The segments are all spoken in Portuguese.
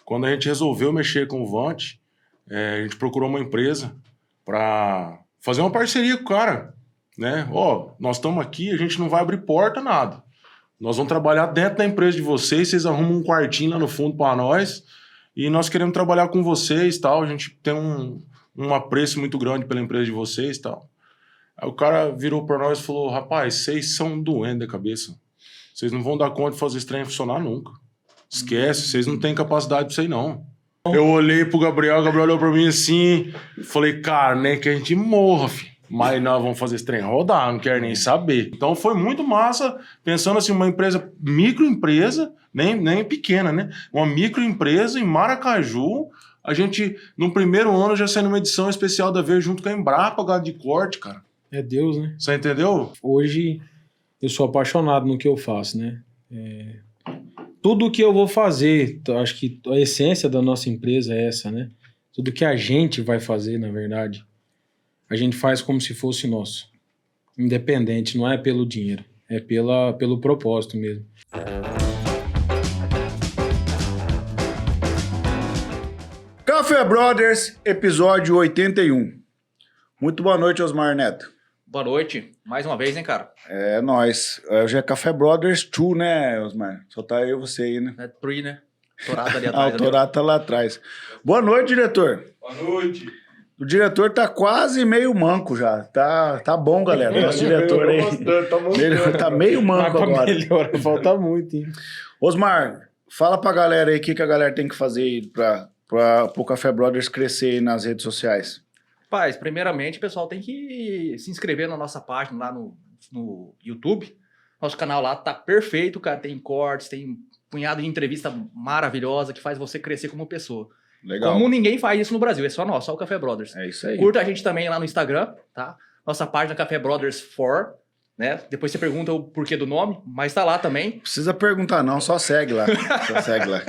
Quando a gente resolveu mexer com o Vant, a gente procurou uma empresa para fazer uma parceria com o cara, né? Nós estamos aqui, a gente não vai abrir porta, nada. Nós vamos trabalhar dentro da empresa de vocês arrumam um quartinho lá no fundo para nós e nós queremos trabalhar com vocês, tal. A gente tem um apreço muito grande pela empresa de vocês, tal. Aí o cara virou para nós e falou, rapaz, vocês são doentes da cabeça. Vocês não vão dar conta de fazer esse trem funcionar nunca. Esquece, vocês não têm capacidade pra isso aí, não. Eu olhei pro Gabriel, o Gabriel olhou pra mim assim, falei, cara, nem que a gente morra, filho. Mas nós vamos fazer esse trem rodar, não quero nem saber. Então foi muito massa, pensando assim, uma empresa, microempresa, nem pequena, né? Uma microempresa em Maracaju. A gente, no primeiro ano, já saiu numa edição especial da Ver junto com a Embrapa, Gado de Corte, cara. É Deus, né? Você entendeu? Hoje eu sou apaixonado no que eu faço, né? Tudo que eu vou fazer, acho que a essência da nossa empresa é essa, né? Tudo que a gente vai fazer, na verdade, a gente faz como se fosse nosso. Independente, não é pelo dinheiro, é pelo propósito mesmo. Café Brothers, episódio 81. Muito boa noite, Osmar Neto. Boa noite. Mais uma vez, hein, cara? É nóis. Hoje é Café Brothers 2, né, Osmar? Só tá eu e você aí, né? É Tree, né? Torado ali atrás. O Torado tá lá atrás. Boa noite, diretor. Boa noite. O diretor tá quase meio manco já. Tá bom, galera. Nosso diretor aí. Tá meio manco agora. Melhora, falta muito, hein? Osmar, fala pra galera aí o que a galera tem que fazer aí pro Café Brothers crescer aí nas redes sociais. Paz, primeiramente, o pessoal tem que se inscrever na nossa página lá no YouTube. Nosso canal lá tá perfeito, cara. Tem cortes, tem um punhado de entrevista maravilhosa que faz você crescer como pessoa. Legal. Como ninguém faz isso no Brasil, é só nós, só o Café Brothers. É isso aí. Curta a gente também lá no Instagram, tá? Nossa página Café Brothers 4, né? Depois você pergunta o porquê do nome, mas tá lá também. Precisa perguntar não, só segue lá. Só segue lá.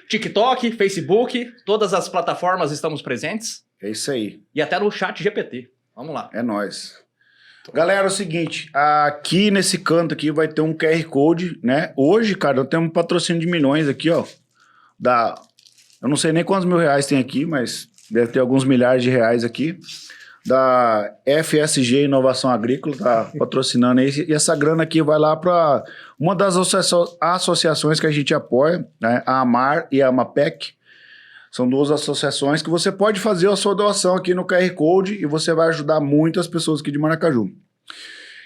TikTok, Facebook, todas as plataformas estamos presentes. É isso aí. E até no chat GPT. Vamos lá. É nóis. Galera, é o seguinte, aqui nesse canto aqui vai ter um QR Code, né? Hoje, cara, eu tenho um patrocínio de milhões aqui, ó. Eu não sei nem quantos mil reais tem aqui, mas deve ter alguns milhares de reais aqui. Da FSG Inovação Agrícola, tá patrocinando aí. E essa grana aqui vai lá para uma das associações que a gente apoia, né? A AMAR e a AMAPEC. São duas associações que você pode fazer a sua doação aqui no QR Code e você vai ajudar muitas pessoas aqui de Maracaju.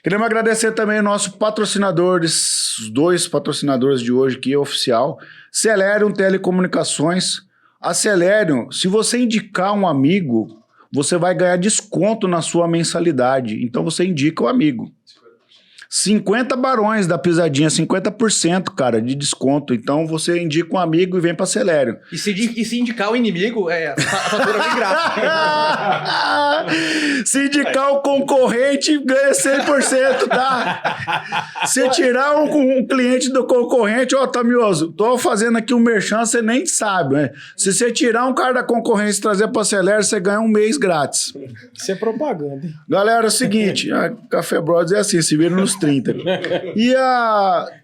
Queremos agradecer também o nosso patrocinadores, os dois patrocinadores de hoje aqui, oficial. Celerium Telecomunicações. A Celerium, se você indicar um amigo, você vai ganhar desconto na sua mensalidade. Então você indica o amigo. 50 barões da pisadinha, 50%, cara, de desconto. Então você indica um amigo e vem pra Celerium. E se indicar o inimigo, a fatura vem grátis. Se indicar o concorrente, ganha 100%, tá? Se tirar um cliente do concorrente, Tamioso, tô fazendo aqui um merchan, você nem sabe, né? Se você tirar um cara da concorrência e trazer pra Celerium, você ganha um mês grátis. Isso é propaganda, hein? Galera, é o seguinte, a Café Brothers é assim, se vira nos 30.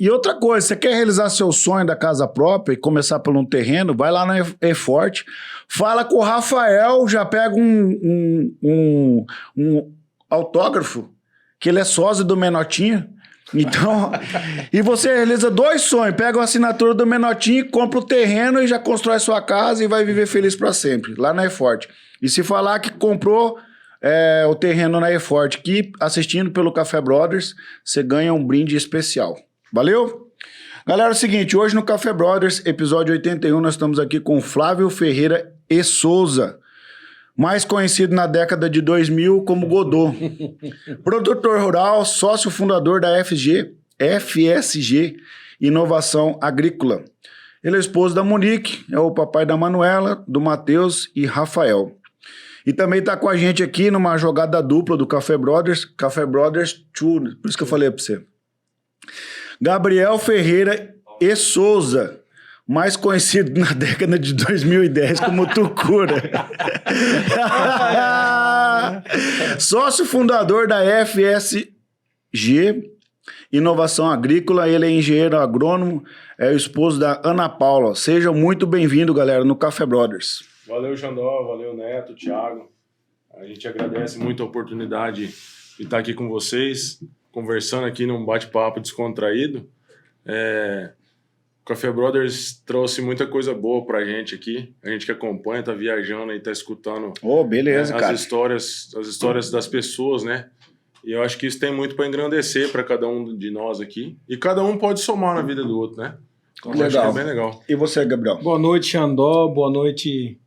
E outra coisa, você quer realizar seu sonho da casa própria e começar por um terreno, vai lá na E-Forte, fala com o Rafael, já pega um autógrafo, que ele é sócio do Menotinho. Então, e você realiza dois sonhos, pega a assinatura do Menotinho, compra o terreno e já constrói sua casa e vai viver feliz para sempre, lá na E-Forte. E se falar que comprou o terreno na E-Forte aqui, assistindo pelo Café Brothers, você ganha um brinde especial. Valeu? Galera, é o seguinte, hoje no Café Brothers, episódio 81, nós estamos aqui com Flávio Ferreira e Souza, mais conhecido na década de 2000 como Godô. Produtor rural, sócio fundador da FSG Inovação Agrícola. Ele é esposo da Monique, é o papai da Manuela, do Matheus e Rafael. E também está com a gente aqui numa jogada dupla do Café Brothers 2, por isso que eu falei para você. Gabriel Ferreira e Souza, mais conhecido na década de 2010 como Tucura. Sócio fundador da FSG inovação agrícola. Ele é engenheiro agrônomo, é o esposo da Ana Paula. Sejam muito bem-vindos, galera, no Café Brothers. Valeu, Xandó, valeu, Neto, Thiago. A gente agradece muito a oportunidade de estar aqui com vocês, conversando aqui num bate-papo descontraído. O Café Brothers trouxe muita coisa boa pra gente aqui. A gente que acompanha, tá viajando e tá escutando Beleza, cara. as histórias das pessoas, né? E eu acho que isso tem muito para engrandecer para cada um de nós aqui. E cada um pode somar na vida do outro, né? Então, eu acho que é bem legal. E você, Gabriel? Boa noite, Xandó. Boa noite,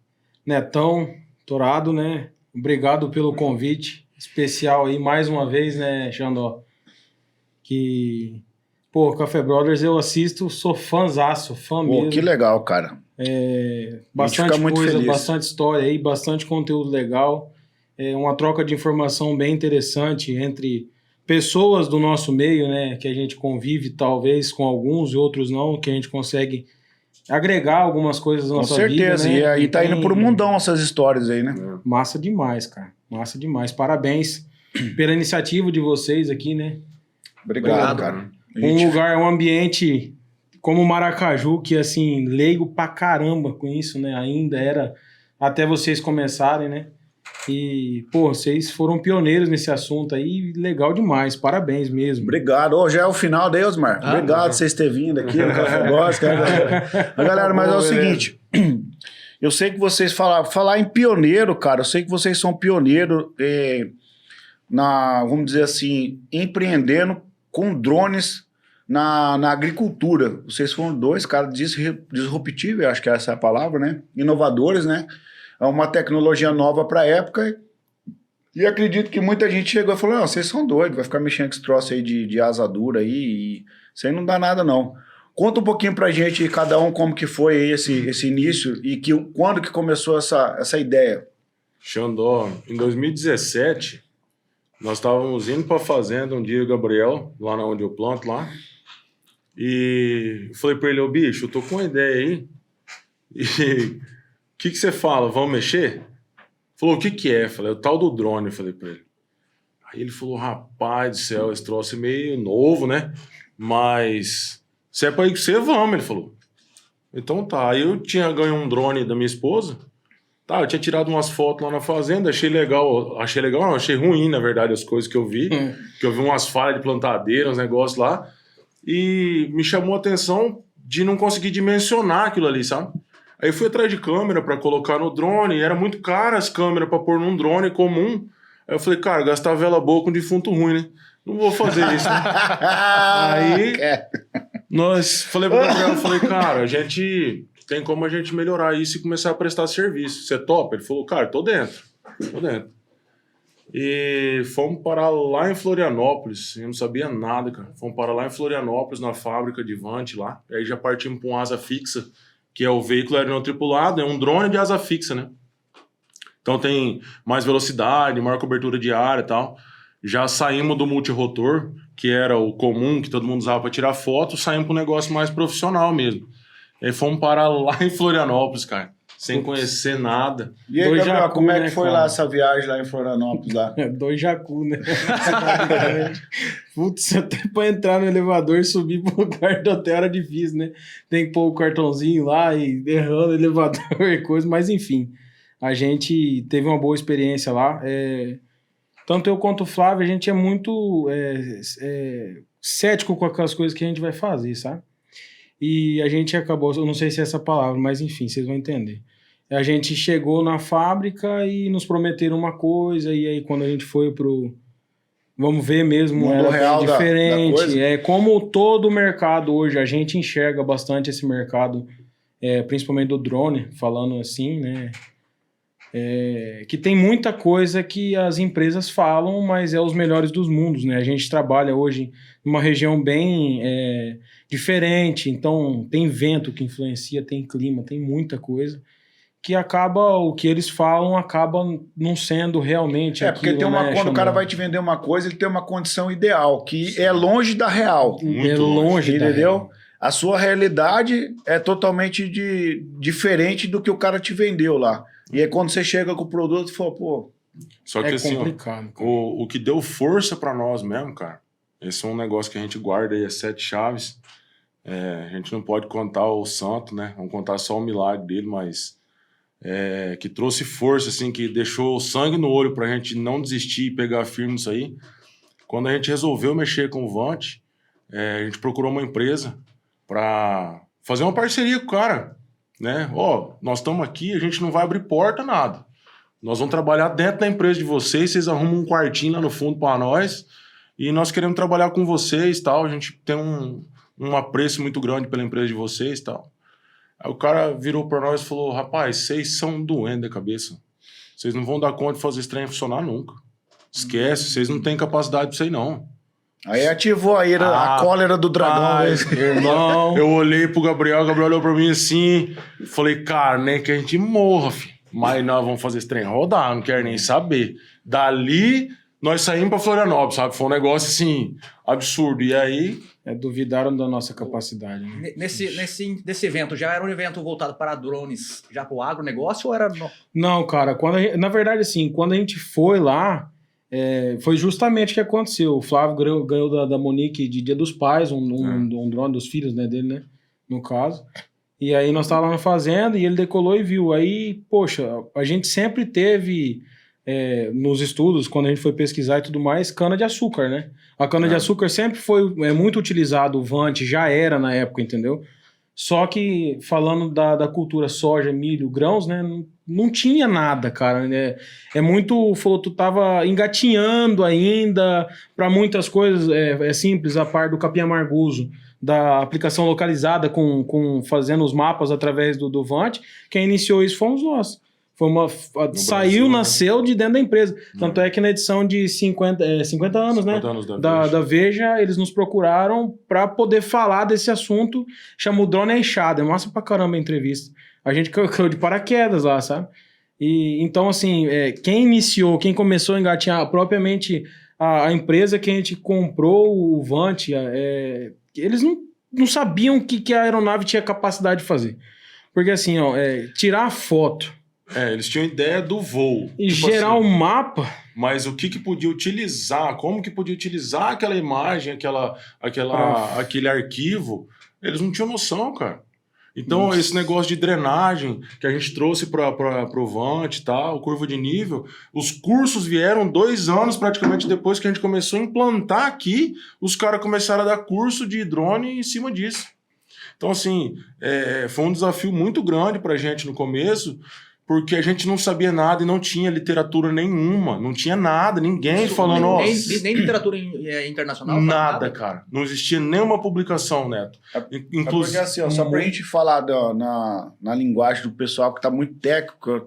Netão, Torado, né? Obrigado pelo convite especial aí, mais uma vez, né, Xandó? Café Brothers eu assisto, sou fãzaço, fã mesmo. Que legal, cara. Bastante muito coisa, feliz. bastante história aí, bastante conteúdo legal. Uma troca de informação bem interessante entre pessoas do nosso meio, né? Que a gente convive talvez com alguns e outros não, que a gente consegue agregar algumas coisas na nossa vida. Com certeza, né? E aí tá indo pro mundão essas histórias aí, né? Massa demais, cara. Massa demais. Parabéns pela iniciativa de vocês aqui, né? Obrigado, cara. Um ambiente como Maracaju, que assim, leigo pra caramba com isso, né? Ainda era até vocês começarem, né? E, vocês foram pioneiros nesse assunto aí, legal demais, parabéns mesmo. Obrigado. Já é o final, Deusmar. Obrigado por vocês terem vindo aqui no Café Brothers, cara. Galera, mas é o seguinte, eu sei que vocês falar em pioneiro, cara, eu sei que vocês são pioneiros vamos dizer assim, empreendendo com drones na agricultura. Vocês foram dois caras disruptivos, acho que essa é a palavra, né? Inovadores, né? É uma tecnologia nova para a época. E acredito que muita gente chegou e falou: não, vocês são doidos, vai ficar mexendo com esse troço aí de asa dura aí. E isso aí não dá nada, não. Conta um pouquinho pra gente, cada um, como que foi aí esse início e quando que começou essa ideia. Xandó, em 2017, nós estávamos indo para a fazenda um dia, Gabriel, lá onde eu planto lá. E eu falei para ele: bicho, eu tô com uma ideia aí. E o que você fala? Vamos mexer? Falou: o que é? Eu falei: o tal do drone. Eu falei para ele. Aí ele falou: rapaz do céu, esse troço é meio novo, né? Mas se é para ir com você, vamos. Ele falou: então tá. Aí eu tinha ganho um drone da minha esposa. Tá, eu tinha tirado umas fotos lá na fazenda, achei legal, não, achei ruim, na verdade, as coisas que eu vi. Que eu vi umas falhas de plantadeira, uns negócios lá. E me chamou a atenção de não conseguir dimensionar aquilo ali, sabe? Aí eu fui atrás de câmera para colocar no drone, e era muito caro as câmeras para pôr num drone comum. Aí eu falei: cara, gastar vela boa com defunto ruim, né? Não vou fazer isso, né? Aí falei pro Gabriel, falei: cara, a gente tem como a gente melhorar isso e começar a prestar serviço. Você topa? Ele falou: cara, tô dentro. E fomos parar lá em Florianópolis. Eu não sabia nada, cara. Fomos parar lá em Florianópolis, na fábrica de Vant lá. E aí já partimos para um asa fixa, que é o veículo aéreo não tripulado, é um drone de asa fixa, né? Então tem mais velocidade, maior cobertura de ar e tal. Já saímos do multirotor, que era o comum, que todo mundo usava para tirar foto, saímos para um negócio mais profissional mesmo. E aí fomos parar lá em Florianópolis, cara, sem conhecer nada. E aí, Gabriel, Jacu, como é que foi lá essa viagem lá em Florianópolis? Lá? 2 Jacu, né? Putz, até pra entrar no elevador e subir pro quarto do hotel era difícil, né? Tem que pôr o cartãozinho lá e errando o elevador e coisa, mas enfim, a gente teve uma boa experiência lá. Tanto eu quanto o Flávio, a gente é muito cético com aquelas coisas que a gente vai fazer, sabe? E a gente acabou, eu não sei se é essa palavra, mas enfim, vocês vão entender. A gente chegou na fábrica e nos prometeram uma coisa, e aí quando a gente foi pro... Vamos ver mesmo, mundo real diferente. Como todo o mercado hoje, a gente enxerga bastante esse mercado, principalmente do drone, falando assim, né? Que tem muita coisa que as empresas falam, mas é os melhores dos mundos, né? A gente trabalha hoje numa região bem diferente, então tem vento que influencia, tem clima, tem muita coisa que acaba, o que eles falam acaba não sendo realmente aquilo, porque tem quando o cara vai te vender uma coisa, ele tem uma condição ideal, que é longe da real. Muito longe, entendeu? Da real. A sua realidade é totalmente diferente do que o cara te vendeu lá. E aí quando você chega com o produto, você fala: pô... Só que assim, complicado, ó, o que deu força pra nós mesmo, cara, Esse é um negócio que a gente guarda aí, as 7 chaves. A gente não pode contar o santo, né? Vamos contar só o milagre dele, mas que trouxe força, assim, que deixou sangue no olho pra gente não desistir e pegar firme nisso aí. Quando a gente resolveu mexer com o Vant, a gente procurou uma empresa para fazer uma parceria com o cara, né? Nós estamos aqui, a gente não vai abrir porta, nada. Nós vamos trabalhar dentro da empresa de vocês arrumam um quartinho lá no fundo para nós e nós queremos trabalhar com vocês, tal. A gente tem um apreço muito grande pela empresa de vocês, tal. Aí o cara virou para nós e falou: rapaz, vocês são doentes da cabeça. Vocês não vão dar conta de fazer esse trem funcionar nunca. Esquece, vocês não têm capacidade para isso aí, não. Aí ativou a cólera do dragão. Irmão, eu olhei pro Gabriel, o Gabriel olhou pra mim assim, falei, cara, nem que a gente morra, filho. Mas nós vamos fazer esse trem rodar, não quero nem saber. Dali, nós saímos pra Florianópolis, sabe? Foi um negócio, assim, absurdo. E aí... duvidaram da nossa capacidade. Né? Nesse evento, já era um evento voltado para drones, já pro agronegócio, ou era... Não, cara, na verdade, assim, quando a gente foi lá, foi justamente o que aconteceu. O Flávio ganhou da Monique de Dia dos Pais, um drone dos filhos, né, dele, né? No caso. E aí nós estávamos lá na fazenda e ele decolou e viu. Aí, poxa, a gente sempre teve, nos estudos, quando a gente foi pesquisar e tudo mais, cana-de-açúcar, né? A cana-de-açúcar sempre foi muito utilizado, o Vant já era na época, entendeu? Só que, falando da cultura soja, milho, grãos, né? Não tinha nada, cara. Muito... Falou, tu tava engatinhando ainda para muitas coisas. É simples, a parte do capim amargoso, da aplicação localizada fazendo os mapas através do Vant. Quem iniciou isso fomos nós. Nasceu de dentro da empresa. Tanto é que na edição de 50 anos, né? 50 anos da Veja, eles nos procuraram para poder falar desse assunto. Chamou Drone a Enxada. É massa pra caramba a entrevista. A gente caiu de paraquedas lá, sabe? E então, assim, quem começou a engatinhar propriamente a empresa que a gente comprou o Vant, eles não sabiam o que a aeronave tinha capacidade de fazer. Porque, assim, tirar a foto. Eles tinham ideia do voo. E tipo gerar um mapa. Mas o que podia utilizar, como que podia utilizar aquela imagem, aquele arquivo, eles não tinham noção, cara. Então, esse negócio de drenagem que a gente trouxe para o Vant e tal, curva de nível, os cursos vieram 2 anos praticamente depois que a gente começou a implantar aqui, os caras começaram a dar curso de drone em cima disso. Então, assim, foi um desafio muito grande para a gente no começo, porque a gente não sabia nada e não tinha literatura nenhuma, não tinha nada, ninguém falando... Nem literatura internacional? Nada, cara. Não existia nenhuma publicação, Neto. Porque assim, só pra gente falar na linguagem do pessoal que tá muito técnico,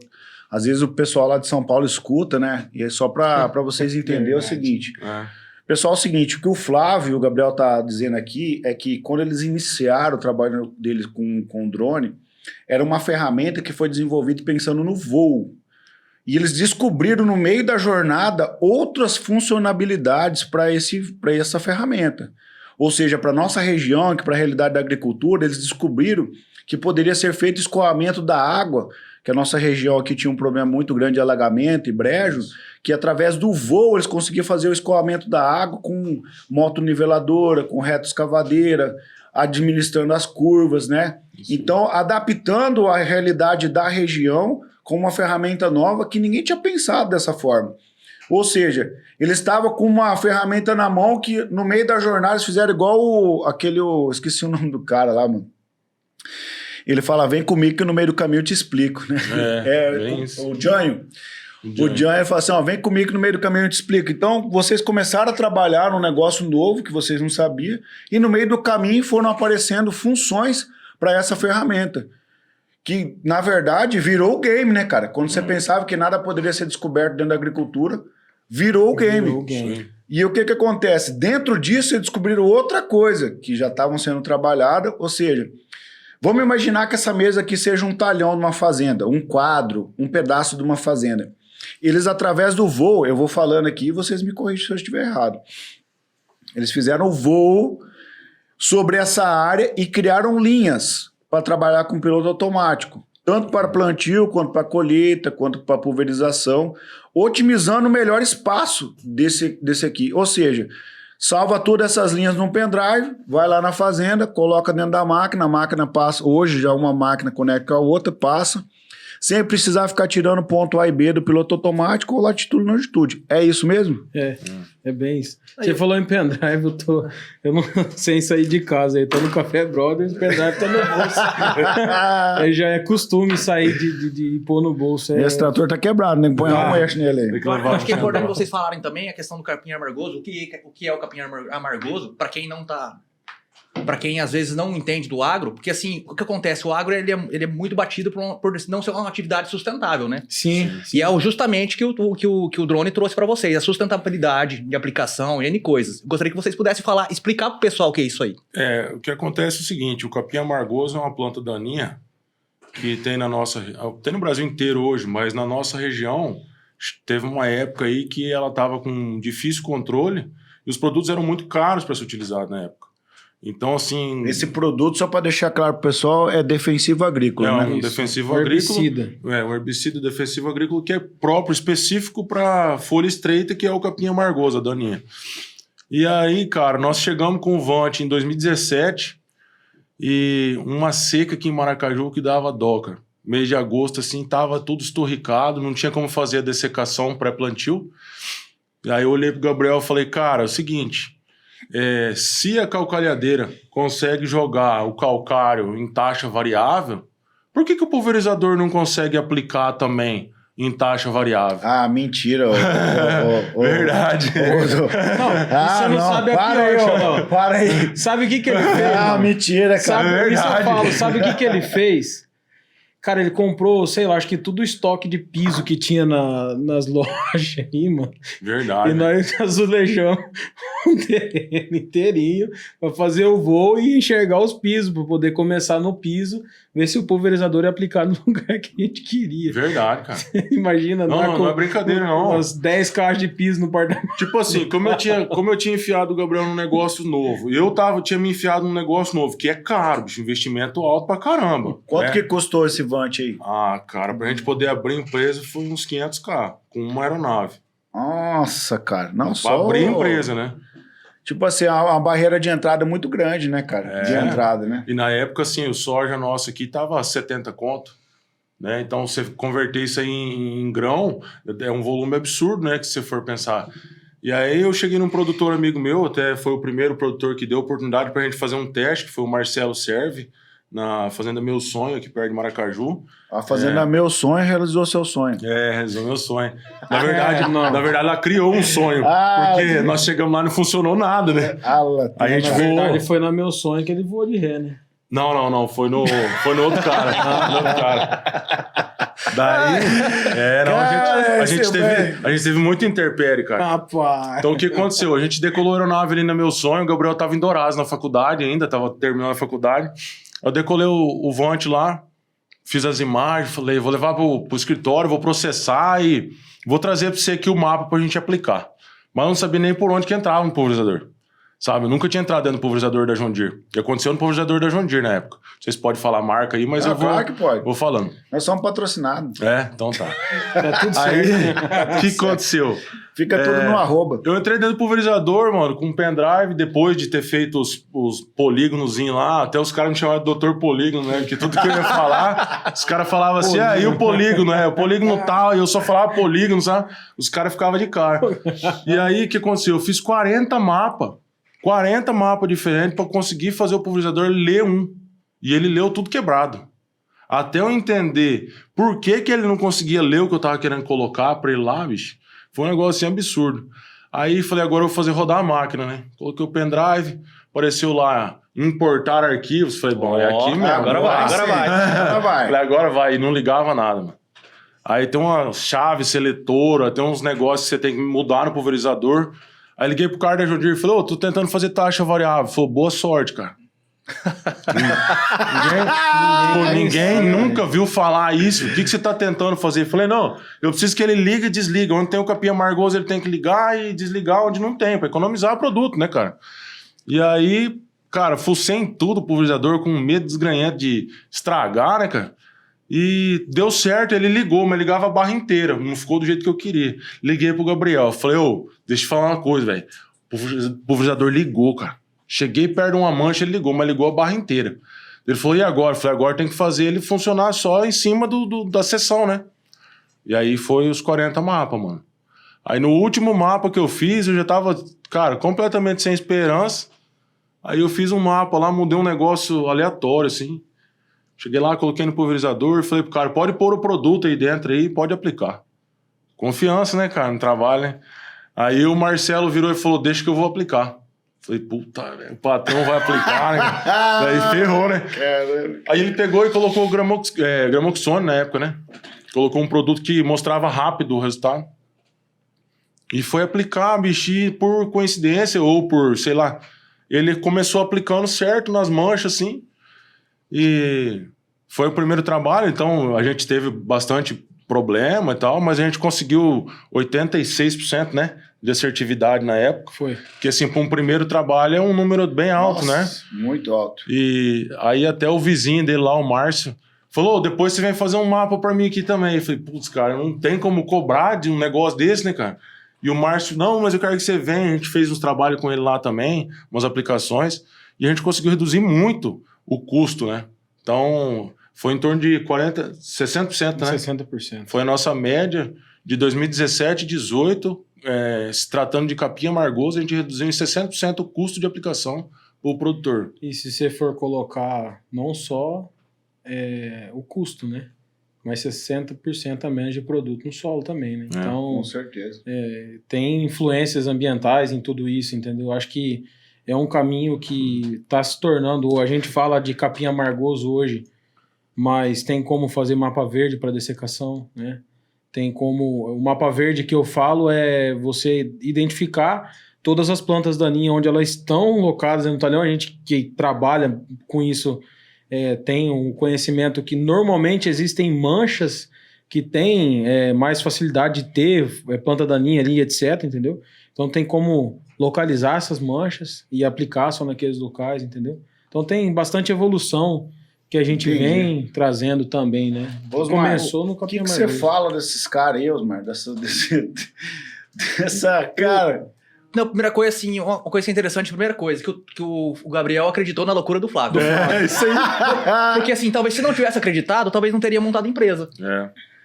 às vezes o pessoal lá de São Paulo escuta, né? E é só pra vocês entenderem o seguinte. Pessoal, é o seguinte, o que o Flávio e o Gabriel tá dizendo aqui é que quando eles iniciaram o trabalho deles com drone, era uma ferramenta que foi desenvolvida pensando no voo. E eles descobriram no meio da jornada outras funcionalidades para essa ferramenta. Ou seja, para a nossa região, que para a realidade da agricultura, eles descobriram que poderia ser feito escoamento da água, que a nossa região aqui tinha um problema muito grande de alagamento e brejos, que através do voo eles conseguiam fazer o escoamento da água com motoniveladora, com retroescavadeira, administrando as curvas, né? Isso. Então, adaptando a realidade da região com uma ferramenta nova que ninguém tinha pensado dessa forma. Ou seja, eles estavam com uma ferramenta na mão que no meio da jornada eles fizeram igual esqueci o nome do cara lá, mano. Ele fala, vem comigo que no meio do caminho eu te explico, né? O Jânio. O Jânio fala assim, vem comigo que no meio do caminho eu te explico. Então, vocês começaram a trabalhar num negócio novo que vocês não sabiam e no meio do caminho foram aparecendo funções para essa ferramenta. Que, na verdade, virou o game, né, cara? Quando você pensava que nada poderia ser descoberto dentro da agricultura, virou o game. E o que acontece? Dentro disso, eles descobriram outra coisa que já estavam sendo trabalhada, ou seja, vamos imaginar que essa mesa aqui seja um talhão de uma fazenda, um quadro, um pedaço de uma fazenda. Eles, através do voo, eu vou falando aqui e vocês me corrigem se eu estiver errado. Eles fizeram o voo sobre essa área e criaram linhas para trabalhar com piloto automático, tanto para plantio, quanto para colheita, quanto para pulverização, otimizando o melhor espaço desse aqui. Ou seja, salva todas essas linhas num pendrive, vai lá na fazenda, coloca dentro da máquina, a máquina passa, hoje já uma máquina conecta com a outra, passa, sem precisar ficar tirando ponto A e B do piloto automático ou latitude e longitude. É isso mesmo? É bem isso. Você falou em pendrive, eu não sem sair de casa, eu tô no Café Brothers, o pendrive tá no bolso. Aí já é costume sair de pôr no bolso. Esse trator tá quebrado, né? Põe uma mecha nele aí. Eu acho que é importante vocês falarem também a questão do capim amargoso, o que é o capim amargoso, para quem não tá... Para quem às vezes não entende do agro, porque assim, o que acontece? O agro ele é muito batido por não ser uma atividade sustentável, né? Sim. E é justamente que o drone trouxe para vocês, a sustentabilidade de aplicação e N coisas. Gostaria que vocês pudessem explicar pro pessoal o que é isso aí. O que acontece é o seguinte, o capim amargoso é uma planta daninha que tem tem no Brasil inteiro hoje, mas na nossa região teve uma época aí que ela estava com difícil controle e os produtos eram muito caros para ser utilizados na época. Então, assim... Esse produto, só para deixar claro pro pessoal, é defensivo agrícola, né? Um defensivo herbicida. agrícola. Um herbicida defensivo agrícola que é próprio, específico para folha estreita, que é o capim amargoso, a daninha. E aí, cara, nós chegamos com o Vant em 2017 e uma seca aqui em Maracaju que dava dó, cara. Mês de agosto, assim, tava tudo esturricado, não tinha como fazer a dessecação pré-plantio. E aí eu olhei pro Gabriel e falei, cara, é o seguinte... se a calcalhadeira consegue jogar o calcário em taxa variável, por que o pulverizador não consegue aplicar também em taxa variável? Ah, mentira. Verdade. Você não sabe a pior, para aí. Sabe o que ele fez? Ah, mentira, cara. Isso eu falo. Sabe o que ele fez? Cara, ele comprou, sei lá, acho que tudo o estoque de piso que tinha nas lojas aí, mano. Verdade. E nós azulejamos um terreno inteirinho pra fazer o voo e enxergar os pisos, pra poder começar no piso, ver se o pulverizador ia aplicar no lugar que a gente queria. Verdade, cara. Imagina, não é brincadeira, não. Umas 10 caixas de piso no porta-malas. Tipo assim, como eu tinha enfiado o Gabriel num negócio novo, eu tinha me enfiado num negócio novo, que é caro, bicho, investimento alto pra caramba. Quanto que custou esse Vant aí? Ah, cara, pra gente poder abrir a empresa foi uns 500k, com uma aeronave. Nossa, cara. Não, pra só abrir a empresa, né? Tipo assim, uma barreira de entrada muito grande, né, cara? De entrada, né? E na época, assim, o soja nosso aqui tava 70 conto, né? Então, você converter isso aí em grão, é um volume absurdo, né? Que se você for pensar. E aí eu cheguei num produtor amigo meu, até foi o primeiro produtor que deu oportunidade pra gente fazer um teste, que foi o Marcelo Serve, na Fazenda Meu Sonho, aqui perto de Maracaju. A Fazenda Meu Sonho realizou seu sonho. Realizou meu sonho. Na verdade, ela criou um sonho. Porque nós chegamos lá e não funcionou nada, né? A gente Na verdade, foi no Meu Sonho que ele voou de ré, né? Não. Foi no outro cara. Daí, a gente teve muito interpérie, cara. Rapaz. Então, o que aconteceu? A gente decolou a aeronave ali no Meu Sonho, o Gabriel tava em Dourados na faculdade ainda, tava terminando a faculdade. Eu decolei o Vant lá, fiz as imagens, falei, vou levar pro escritório, vou processar e vou trazer pra você aqui o mapa pra gente aplicar. Mas eu não sabia nem por onde que entrava no pulverizador. Sabe? Eu nunca tinha entrado dentro do pulverizador da John Deere. E aconteceu no pulverizador da John Deere na época. Vocês podem falar a marca aí, mas eu vou... Claro que pode. Vou falando. Nós somos patrocinados. Então tá. Tá tudo Aí, certo. o que aconteceu? Fica tudo no arroba. Eu entrei dentro do pulverizador, mano, com um pendrive, depois de ter feito os polígonozinhos lá, até os caras me chamavam de doutor polígono, né? Porque tudo que eu ia falar, os caras falavam assim, e o polígono, o polígono tal, e eu só falava polígono, sabe? Os caras ficavam de cara. E aí, o que aconteceu? Eu fiz 40 mapas diferentes para conseguir fazer o pulverizador ler um. E ele leu tudo quebrado. Até eu entender por que ele não conseguia ler o que eu tava querendo colocar para ele lá, bicho, foi um negócio assim absurdo. Aí falei, agora eu vou fazer rodar a máquina, né? Coloquei o pendrive, apareceu lá, importar arquivos. Falei, bom, é aqui mesmo. Agora vai. Falei, agora vai. E não ligava nada, mano. Aí tem uma chave seletora, tem uns negócios que você tem que mudar no pulverizador. Aí liguei pro cara da John Deere e falei, tô tentando fazer taxa variável. Falou, boa sorte, cara. Ninguém nunca viu falar isso. O que você tá tentando fazer? Eu falei, não, eu preciso que ele liga e desliga. Onde tem o capim amargoso, ele tem que ligar e desligar onde não tem, pra economizar o produto, né, cara? E aí, cara, fucei em tudo o pulverizador com medo desgranhento de estragar, né, cara? E deu certo, ele ligou, mas ligava a barra inteira, não ficou do jeito que eu queria. Liguei pro Gabriel, falei, deixa eu falar uma coisa, velho. O pulverizador ligou, cara. Cheguei perto de uma mancha, ele ligou, mas ligou a barra inteira. Ele falou, e agora? Eu falei, agora tem que fazer ele funcionar só em cima da seção, né? E aí foi os 40 mapas, mano. Aí no último mapa que eu fiz, eu já tava, cara, completamente sem esperança. Aí eu fiz um mapa lá, mudei um negócio aleatório, assim. Cheguei lá, coloquei no pulverizador, falei pro cara, pode pôr o produto aí dentro aí, pode aplicar. Confiança, né, cara, no trabalho, né? Aí o Marcelo virou e falou, deixa que eu vou aplicar. Falei, puta, o patrão vai aplicar, né? Aí ferrou, né? Caramba. Aí ele pegou e colocou o Gramoxone na época, né? Colocou um produto que mostrava rápido o resultado. E foi aplicar, bicho, e por coincidência ou por, sei lá, ele começou aplicando certo nas manchas, assim. E foi o primeiro trabalho, então a gente teve bastante problema e tal, mas a gente conseguiu 86%, né, de assertividade na época. Foi. Que assim, para um primeiro trabalho é um número bem alto, Nossa, né? muito alto. E aí até o vizinho dele lá, o Márcio, falou, depois você vem fazer um mapa para mim aqui também. Eu falei, putz, cara, não tem como cobrar de um negócio desse, né, cara? E o Márcio, não, mas eu quero que você venha. A gente fez uns trabalhos com ele lá também, umas aplicações, e a gente conseguiu reduzir muito o custo, né? Então, foi em torno de 60%, né? 60%. Foi a nossa média de 2017 e 2018, se tratando de capim amargoso, a gente reduziu em 60% o custo de aplicação para o produtor. E se você for colocar não só o custo, né? Mas 60% a menos de produto no solo também, né? Então, Com certeza. tem influências ambientais em tudo isso, entendeu? Acho que é um caminho que está se tornando... A gente fala de capim amargoso hoje, mas tem como fazer mapa verde para dessecação, né? Tem como... O mapa verde que eu falo é você identificar todas as plantas daninhas onde elas estão locadas no talhão. A gente que trabalha com isso tem um conhecimento que normalmente existem manchas que têm mais facilidade de ter planta daninha ali, etc, entendeu? Então tem como localizar essas manchas e aplicar só naqueles locais, entendeu? Então tem bastante evolução que a gente vem trazendo também, né? Osmar, Começou no o que capim você amargoso. fala desses caras aí, Osmar? Dessa cara... Não, primeira coisa, assim, uma coisa interessante, primeira coisa, que o Gabriel acreditou na loucura do Flávio. Isso aí. Porque, assim, talvez se não tivesse acreditado, talvez não teria montado a empresa.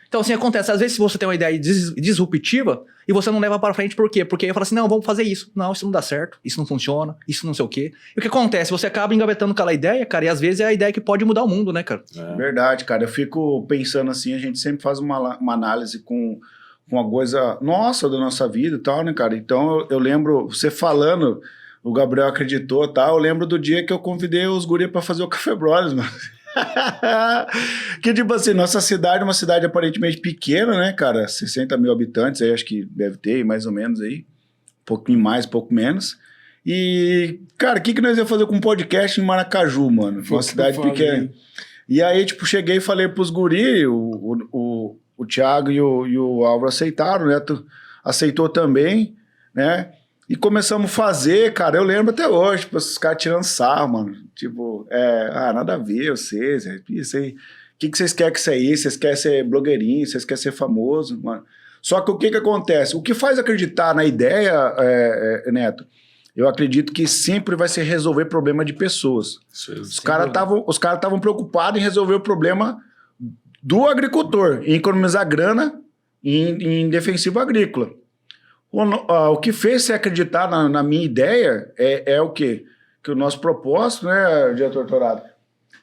Então, assim, acontece, às vezes, se você tem uma ideia disruptiva e você não leva para frente, por quê? Porque aí fala assim, não, vamos fazer isso. Não, isso não dá certo, isso não funciona, isso não sei o quê. E o que acontece? Você acaba engavetando aquela ideia, cara, e às vezes é a ideia que pode mudar o mundo, né, cara? Verdade, cara. Eu fico pensando assim, a gente sempre faz uma análise com uma coisa nossa, da nossa vida e tal, né, cara? Então, eu lembro, você falando, o Gabriel acreditou e tal, eu lembro do dia que eu convidei os guri pra fazer o Café Brothers, mano. Que tipo assim, nossa cidade é uma cidade aparentemente pequena, né, cara? 60 mil habitantes, aí acho que deve ter, mais ou menos aí. Um pouquinho mais, um pouco menos. E, cara, o que nós ia fazer com um podcast em Maracaju, mano? Uma cidade pequena. E aí, tipo, cheguei e falei pros guri, o Thiago e o Álvaro aceitaram, né? Tu aceitou também, né? E começamos a fazer, cara, eu lembro até hoje, tipo, esses caras tirando sarro, mano. Tipo, nada a ver, vocês, isso aí. O que vocês querem com isso aí? Vocês querem ser blogueirinho, vocês querem ser famoso, mano. Só que o que acontece? O que faz acreditar na ideia, Neto, eu acredito que sempre vai ser resolver problema de pessoas. Os caras estavam preocupados em resolver o problema do agricultor, em economizar grana em defensivo agrícola. O que fez você acreditar na minha ideia é o quê? Que o nosso propósito, né, diretor Torado,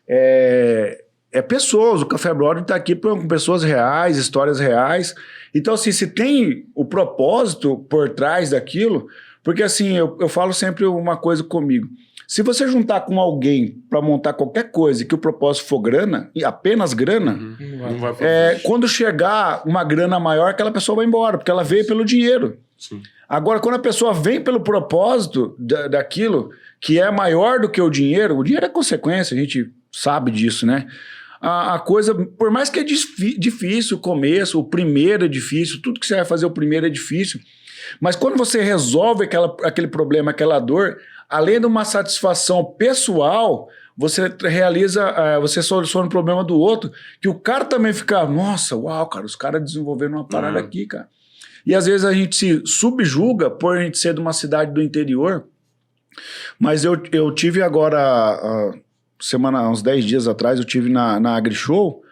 é pessoas. O Café Brothers está aqui com pessoas reais, histórias reais. Então, assim, se tem o propósito por trás daquilo, porque assim, eu falo sempre uma coisa comigo. Se você juntar com alguém para montar qualquer coisa que o propósito for grana, e apenas grana, Não vai quando chegar uma grana maior, aquela pessoa vai embora, porque ela veio pelo dinheiro. Sim. Agora, quando a pessoa vem pelo propósito daquilo que é maior do que o dinheiro é consequência, a gente sabe disso, né? A coisa, por mais que é difícil o começo, o primeiro é difícil, tudo que você vai fazer o primeiro é difícil, mas quando você resolve aquele problema, aquela dor, além de uma satisfação pessoal, você você soluciona o problema do outro, que o cara também fica, nossa, uau, cara, os caras desenvolveram uma parada aqui, cara. E às vezes a gente se subjuga por a gente ser de uma cidade do interior. Mas eu tive agora, uns 10 dias atrás, eu tive na AgriShow,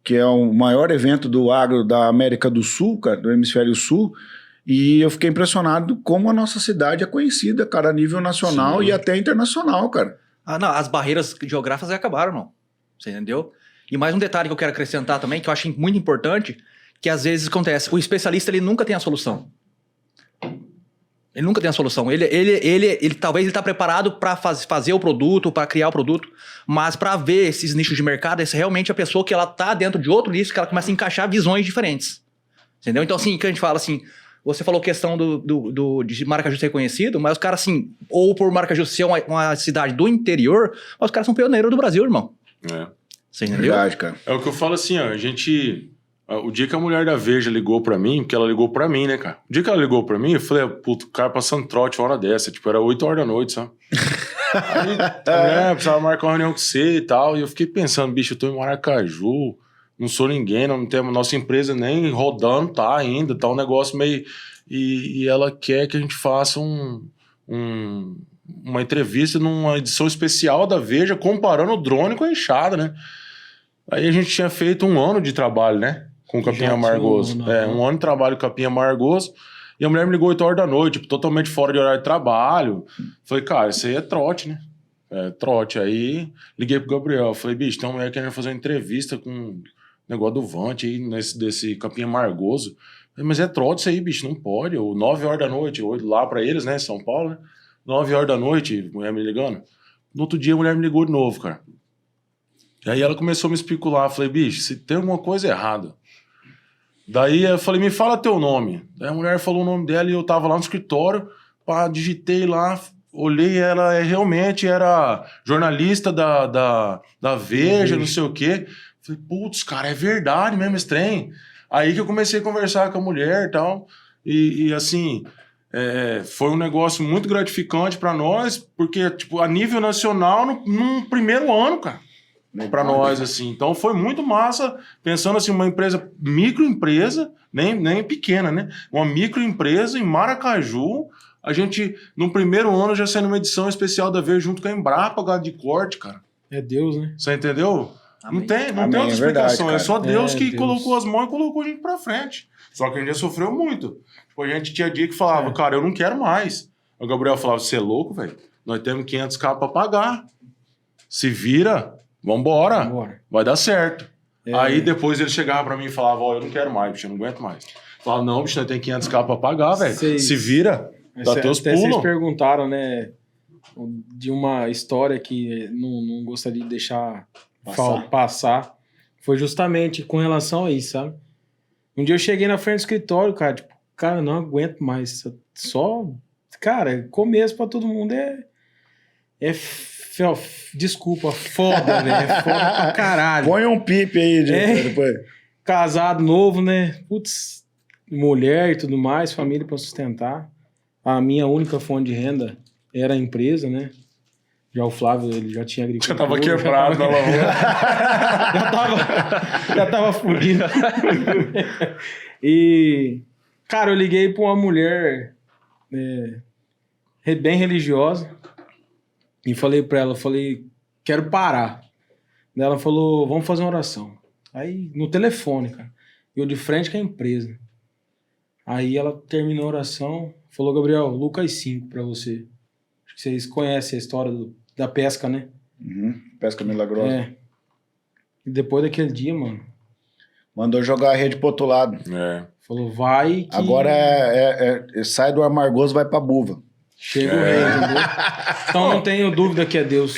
que é o maior evento do agro da América do Sul, cara, do Hemisfério Sul, e eu fiquei impressionado como a nossa cidade é conhecida, cara, a nível nacional e até internacional, cara. Não, as barreiras geográficas acabaram, não. Você entendeu? E mais um detalhe que eu quero acrescentar também, que eu acho muito importante, que às vezes acontece, o especialista ele nunca tem a solução. Ele nunca tem a solução. Ele talvez ele tá preparado para fazer o produto, para criar o produto, mas para ver esses nichos de mercado, essa é realmente a pessoa que ela tá dentro de outro nicho, que ela começa a encaixar visões diferentes. Entendeu? Então, assim, que a gente fala assim, você falou questão de Maracaju ser reconhecido, mas os caras, assim, ou por Maracaju ser uma cidade do interior, mas os caras são pioneiros do Brasil, irmão. Você entendeu? Verdade, cara. É o que eu falo assim, ó, a gente... O dia que a mulher da Veja ligou pra mim, porque ela ligou pra mim, né, cara? O dia que ela ligou pra mim, eu falei, puto, o cara passando trote uma hora dessa. Tipo, era 8 horas da noite, sabe? Aí a mulher precisava marcar uma reunião com você e tal. E eu fiquei pensando, bicho, eu tô em Maracaju, não sou ninguém, não temos nossa empresa nem rodando, tá ainda, tá um negócio meio... E ela quer que a gente faça uma entrevista numa edição especial da Veja, comparando o drone com a enxada, né? Aí a gente tinha feito 1 ano de trabalho, né? Com o Capim Amargoso. Um ano de trabalho com o Capim Amargoso. E a mulher me ligou 8 horas da noite, tipo, totalmente fora de horário de trabalho. Falei, cara, isso aí é trote, né? É trote. Aí liguei pro Gabriel. Falei, bicho, tem uma mulher querendo fazer uma entrevista com um negócio do Vante aí, desse Capim Amargoso. Falei, mas é trote isso aí, bicho, não pode. Ou 9 horas da noite, 8 lá pra eles, né? São Paulo, né? 9 horas da noite, mulher me ligando. No outro dia a mulher me ligou de novo, cara. E aí ela começou a me especular. Falei, bicho, se tem alguma coisa errada. Daí eu falei, me fala teu nome. Daí a mulher falou o nome dela e eu tava lá no escritório, digitei lá, olhei, ela realmente era jornalista da Veja, não sei o quê. Falei, putz, cara, é verdade mesmo esse trem. Aí que eu comecei a conversar com a mulher e tal. E assim, foi um negócio muito gratificante pra nós, porque, tipo, a nível nacional, no primeiro ano, cara. Para nós, assim. Então foi muito massa, pensando assim, uma empresa, microempresa, nem pequena, né? Uma microempresa em Maracaju, a gente, no primeiro ano, já saindo uma edição especial da Veja junto com a Embrapa, gado de corte, cara. É Deus, né? Você entendeu? Amém. Não tem outra Amém, explicação. verdade, é só Deus que Deus. colocou as mãos e colocou a gente pra frente. Só que a gente já sofreu muito. Tipo, a gente tinha dia que falava, cara, eu não quero mais. O Gabriel falava, você é louco, velho? Nós temos 500k pra pagar. Se vira... Vambora, vai dar certo. Aí depois ele chegava pra mim e falava, eu não quero mais, bicho, eu não aguento mais. Falava, não, bicho, nós tem 500k pra pagar, velho. Se vira, dá teus até pulos. Vocês perguntaram, né, de uma história que não gostaria de deixar passar. Foi justamente com relação a isso, sabe? Um dia eu cheguei na frente do escritório, cara, tipo, cara, eu não aguento mais. Cara, começo pra todo mundo desculpa, foda, velho. É foda pra caralho. Põe um pipe aí depois. Casado novo, né? Putz, mulher e tudo mais, família pra sustentar. A minha única fonte de renda era a empresa, né? Já o Flávio, ele já tinha agricultura. Já tava quebrado na lavoura. já tava fudido. E, cara, eu liguei pra uma mulher bem religiosa. E falei pra ela, quero parar. Daí ela falou, vamos fazer uma oração. Aí, no telefone, cara. Eu de frente com a empresa. Aí ela terminou a oração, falou, Gabriel, Lucas 5 pra você. Acho que vocês conhecem a história da pesca, né? Pesca milagrosa. E depois daquele dia, mano... Mandou jogar a rede pro outro lado. Falou, vai que... Agora sai do Amargoso, vai pra Buva. Chega o rei, entendeu? Então não tenho dúvida que é Deus.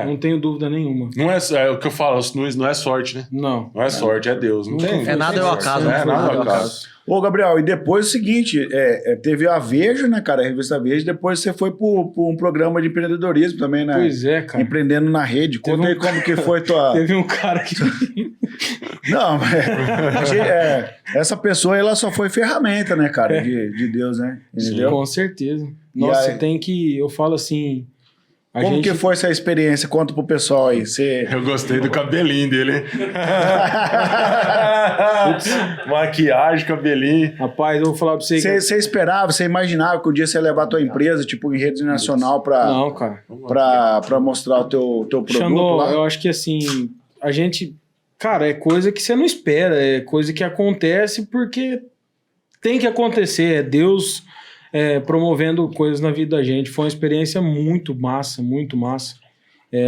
Não tenho dúvida nenhuma. Não é o que eu falo, não é sorte, né? Não. Não é sorte, é Deus. Não tem. Nada é o acaso. Nada é o acaso. Ô, Gabriel, e depois é o seguinte, teve a Veja, né, cara, a revista Veja, depois você foi pro um programa de empreendedorismo também, né? Pois é, cara. Empreendendo na rede. Conta aí como que foi tua... Teve um cara que... Não, mas essa pessoa, ela só foi ferramenta, né, cara, de Deus, né? Entendeu? Com certeza. Nossa, tem que... Eu falo assim, Como que foi essa experiência? Conta pro pessoal aí. Eu gostei do cabelinho dele, hein? Maquiagem, cabelinho. Rapaz, eu vou falar pra você que... Você esperava, você imaginava que um dia você ia levar a tua empresa, tipo, em rede nacional Não, cara. pra mostrar o teu produto Xandó, lá? eu acho que assim, a gente... Cara, é coisa que você não espera, é coisa que acontece porque tem que acontecer, é Deus promovendo coisas na vida da gente. Foi uma experiência muito massa, muito massa.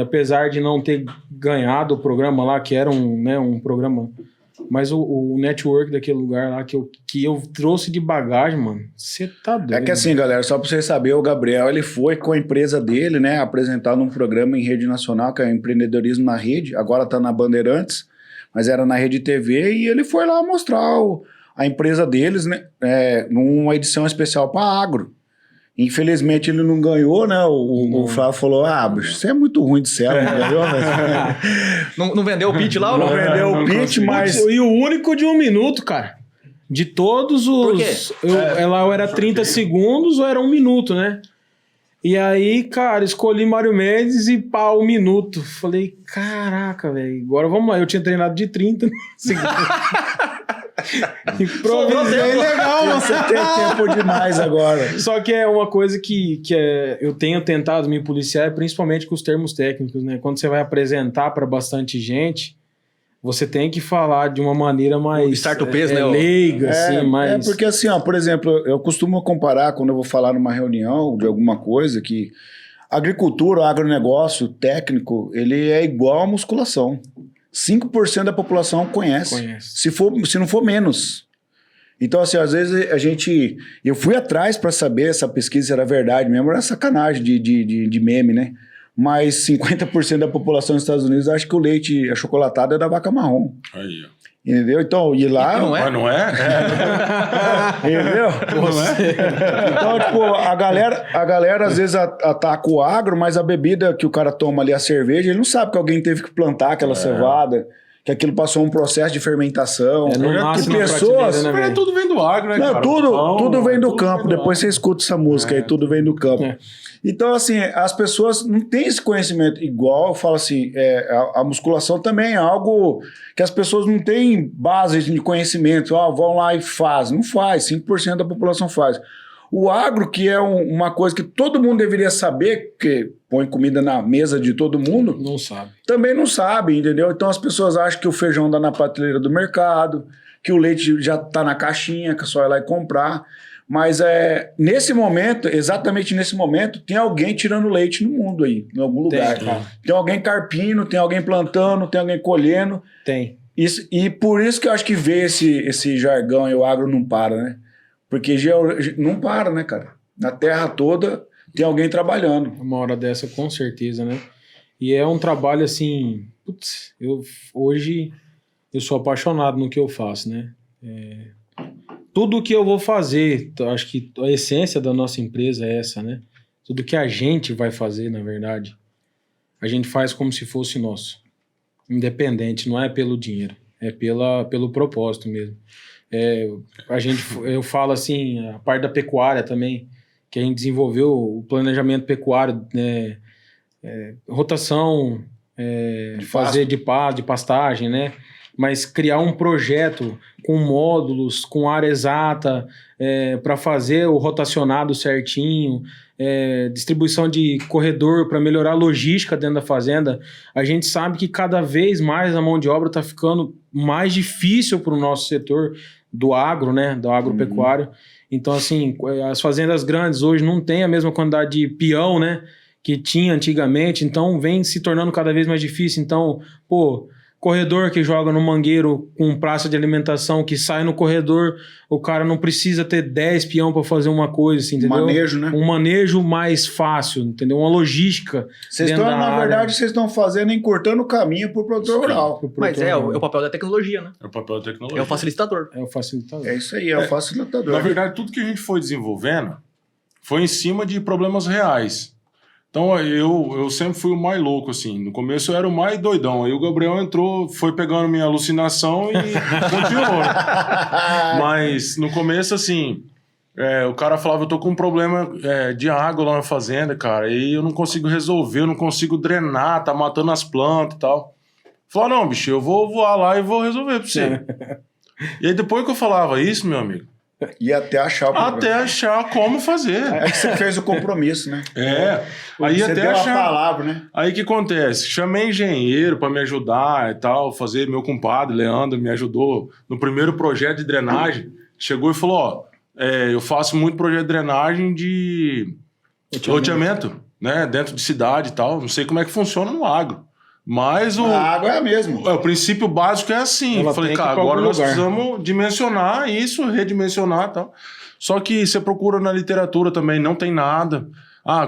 Apesar de não ter ganhado o programa lá, que era um programa... Mas o network daquele lugar lá que eu trouxe de bagagem, mano, você tá doido. É que assim, galera, só pra vocês saberem, o Gabriel, ele foi com a empresa dele, né, apresentar num programa em rede nacional, que é o Empreendedorismo na Rede, agora tá na Bandeirantes, mas era na Rede TV, e ele foi lá mostrar a empresa deles, né, numa edição especial para agro. Infelizmente ele não ganhou, né? O Flávio falou: bicho, você é muito ruim de céu, não ganhou, Não vendeu o pitch lá ou não não? vendeu o pitch, mas. E o único de 1 minuto, cara. De todos Por quê? os. Ela era 30 segundos ou era 1 minuto, né? E aí, cara, escolhi Mário Mendes e 1 minuto. Falei, caraca, velho, agora vamos lá. Eu tinha treinado de 30 segundos. Improvisei legal, mano. Você tem tempo demais agora. Só que é uma coisa que eu tenho tentado me policiar, principalmente com os termos técnicos, né? Quando você vai apresentar para bastante gente, você tem que falar de uma maneira mais Start peso, né? leiga, assim, mais... porque assim, ó, por exemplo, eu costumo comparar quando eu vou falar numa reunião de alguma coisa que agricultura, agronegócio, técnico, ele é igual à musculação. 5% da população conhece. Se não for menos. Então, assim, às vezes eu fui atrás para saber se a pesquisa era verdade mesmo, era sacanagem de meme, né? Mas 50% da população dos Estados Unidos acha que o leite achocolatado é da vaca marrom. Aí, ó. Entendeu? Então, e lá... Não é? Mas não é? Entendeu? Não é? Então, tipo, a galera às vezes ataca o agro, mas a bebida que o cara toma ali, a cerveja, ele não sabe que alguém teve que plantar aquela cevada, que aquilo passou um processo de fermentação. Não nasce que na pessoas... prateleira, né, velho? Tudo vem do agro, né, Não, cara? tudo vem do tudo campo. vem do Depois você escuta essa música aí, tudo vem do campo. Então, assim, as pessoas não têm esse conhecimento. Igual, eu falo assim, a musculação também é algo que as pessoas não têm base de conhecimento. Vão lá e fazem. Não faz, 5% da população faz. O agro, que é uma coisa que todo mundo deveria saber, porque põe comida na mesa de todo mundo, Não sabe. também não sabe, entendeu? Então as pessoas acham que o feijão dá na prateleira do mercado, que o leite já está na caixinha, que é só ir lá e comprar. Mas nesse momento, exatamente nesse momento, tem alguém tirando leite no mundo aí, em algum lugar. Tem alguém carpindo, tem alguém plantando, tem alguém colhendo. Tem. E por isso que eu acho que veio esse jargão e o agro não para, né? Porque não para, né, cara? Na terra toda tem alguém trabalhando. Uma hora dessa, com certeza, né? E é um trabalho assim... Putz, hoje eu sou apaixonado no que eu faço, né? Tudo que eu vou fazer, acho que a essência da nossa empresa é essa, né? Tudo que a gente vai fazer, na verdade, a gente faz como se fosse nosso. Independente, não é pelo dinheiro, é pelo propósito mesmo. Eu falo assim, a parte da pecuária também, que a gente desenvolveu o planejamento pecuário, né? Rotação, fazer de pastagem, né? Mas criar um projeto com módulos, com área exata, para fazer o rotacionado certinho, distribuição de corredor para melhorar a logística dentro da fazenda. A gente sabe que cada vez mais a mão de obra está ficando mais difícil para o nosso setor do agro, né? Do agropecuário. Então, assim, as fazendas grandes hoje não têm a mesma quantidade de peão, né? Que tinha antigamente. Então, vem se tornando cada vez mais difícil. Então, corredor que joga no mangueiro com praça de alimentação, que sai no corredor, o cara não precisa ter 10 peão para fazer uma coisa, assim, entendeu? Manejo, né? Um manejo mais fácil, entendeu? Uma logística. Na verdade, vocês estão fazendo encurtando o caminho para o produtor rural. Mas é o papel da tecnologia, né? É o papel da tecnologia. É o facilitador. É o facilitador. É isso aí, é o facilitador. Na verdade, tudo que a gente foi desenvolvendo foi em cima de problemas reais. Então, eu sempre fui o mais louco, assim. No começo eu era o mais doidão. Aí o Gabriel entrou, foi pegando minha alucinação e continuou. Mas no começo, assim, O cara falava, eu tô com um problema de água lá na fazenda, cara, e eu não consigo resolver, eu não consigo drenar, tá matando as plantas e tal. Falava, não, bicho, eu vou voar lá e vou resolver pra você. E aí depois que eu falava isso, meu amigo, E até achar o problema. até achar como fazer. É que você fez o compromisso, né? Aí você até deu achar. a palavra, né? Aí o que acontece? Chamei engenheiro para me ajudar e tal, fazer meu compadre, Leandro, me ajudou no primeiro projeto de drenagem. Chegou e falou, ó, eu faço muito projeto de drenagem de loteamento, né, dentro de cidade e tal. Não sei como é que funciona no agro. Mas A água é a mesma. o princípio básico é assim. Ela Falei, tem que ir cara, pra agora algum nós lugar. precisamos dimensionar isso, redimensionar e tal. Só que você procura na literatura também, não tem nada.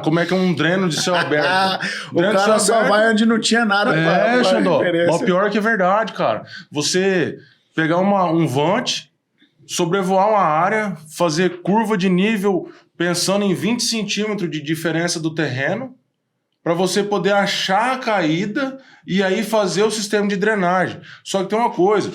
Como é que é um dreno de céu aberto? O Dreno de cara céu só aberto- vai onde não tinha nada pra Xandó. referência. Mas o pior é que é verdade, cara. Você pegar um vante, sobrevoar uma área, fazer curva de nível pensando em 20 centímetros de diferença do terreno, para você poder achar a caída e aí fazer o sistema de drenagem. Só que tem uma coisa,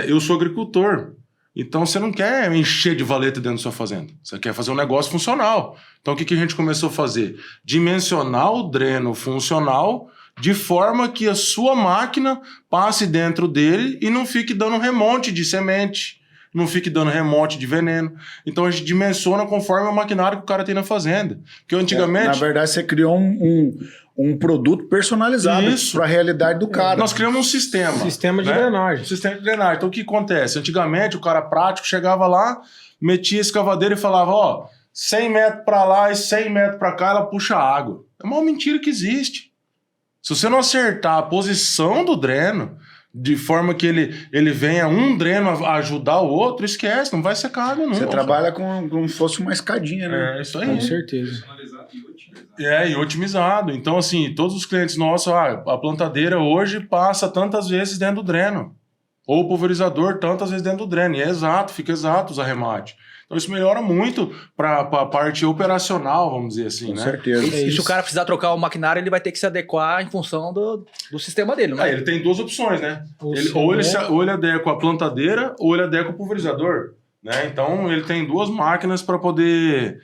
eu sou agricultor, então você não quer encher de valeta dentro da sua fazenda, você quer fazer um negócio funcional. Então o que a gente começou a fazer? Dimensionar o dreno funcional de forma que a sua máquina passe dentro dele e não fique dando remonte de semente, não fique dando remonte de veneno. Então a gente dimensiona conforme o maquinário que o cara tem na fazenda. Porque antigamente... Na verdade, você criou um produto personalizado Isso. para a realidade do cara. Nós criamos um sistema. Sistema de né? drenagem. Sistema de drenagem. Então o que acontece? Antigamente o cara prático chegava lá, metia a escavadeira e falava, ó, 100 metros para lá e 100 metros para cá, ela puxa água. É uma mentira que existe. Se você não acertar a posição do dreno, de forma que ele venha um dreno ajudar o outro, esquece, não vai secar água nunca. Você trabalha como se fosse uma escadinha, né? É isso aí. Com certeza. E otimizado. Então, assim, todos os clientes nossos, a plantadeira hoje passa tantas vezes dentro do dreno. Ou o pulverizador tantas vezes dentro do dreno. E é exato, fica exato os arremates. Então isso melhora muito para a parte operacional, vamos dizer assim, Com né? certeza. É E se isso. o cara precisar trocar o maquinário, ele vai ter que se adequar em função do sistema dele, não é? Ele tem duas opções, né? O Ou ele adequa a plantadeira ou ele adequa o pulverizador, né? Então ele tem duas máquinas para poder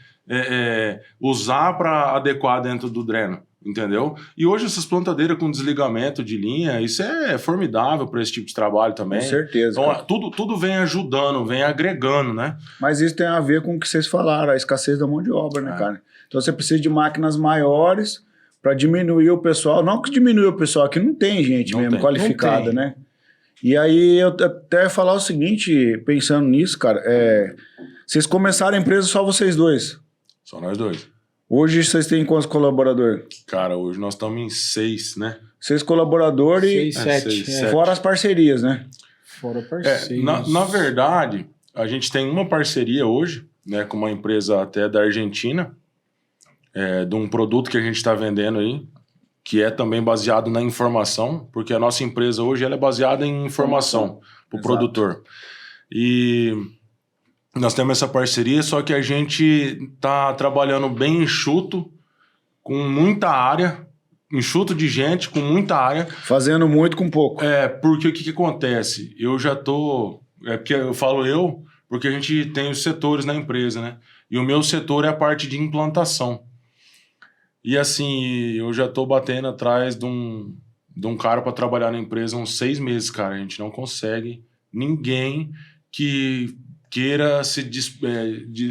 usar para adequar dentro do dreno, entendeu? E hoje essas plantadeiras com desligamento de linha, isso é formidável para esse tipo de trabalho também. Com certeza. Então cara. tudo vem ajudando, vem agregando, né? Mas isso tem a ver com o que vocês falaram, a escassez da mão de obra, né, É. cara? Então você precisa de máquinas maiores para diminuir o pessoal. Não que diminuir o pessoal, aqui não tem gente Não mesmo tem. qualificada, Não tem. né? E aí eu até ia falar o seguinte, pensando nisso, cara, vocês começaram a empresa só vocês dois. Só nós dois. Hoje vocês têm quantos colaboradores? Cara, hoje nós estamos em 6, né? 6 colaboradores, 6, É, 7. seis, sete. fora as parcerias, né? Fora parceiros. Na verdade, a gente tem uma parceria hoje, né, com uma empresa até da Argentina, de um produto que a gente está vendendo aí, que é também baseado na informação, porque a nossa empresa hoje ela é baseada em informação para o Exato. produtor. E nós temos essa parceria, só que a gente está trabalhando bem enxuto, com muita área, enxuto de gente, com muita área, Fazendo muito com pouco. porque o que acontece? Eu já tô... porque eu falo porque a gente tem os setores na empresa, né? E o meu setor é a parte de implantação. E assim, eu já tô batendo atrás de um cara para trabalhar na empresa há uns 6 meses, cara. A gente não consegue ninguém que queira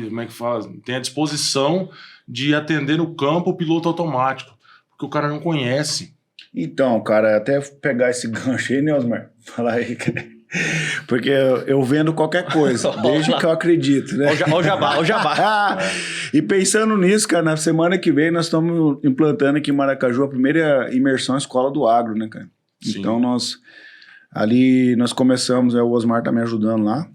como é que fala? Tenha disposição de atender no campo o piloto automático. Porque o cara não conhece. Então, cara, até pegar esse gancho aí, né, Osmar? Falar aí, cara. Porque eu vendo qualquer coisa, desde que eu acredito, né? Ó o jabá, ó o jabá. E pensando nisso, cara, na semana que vem nós estamos implantando aqui em Maracaju a primeira imersão Escola do Agro, né, cara? Sim. Então nós começamos, o Osmar tá me ajudando lá,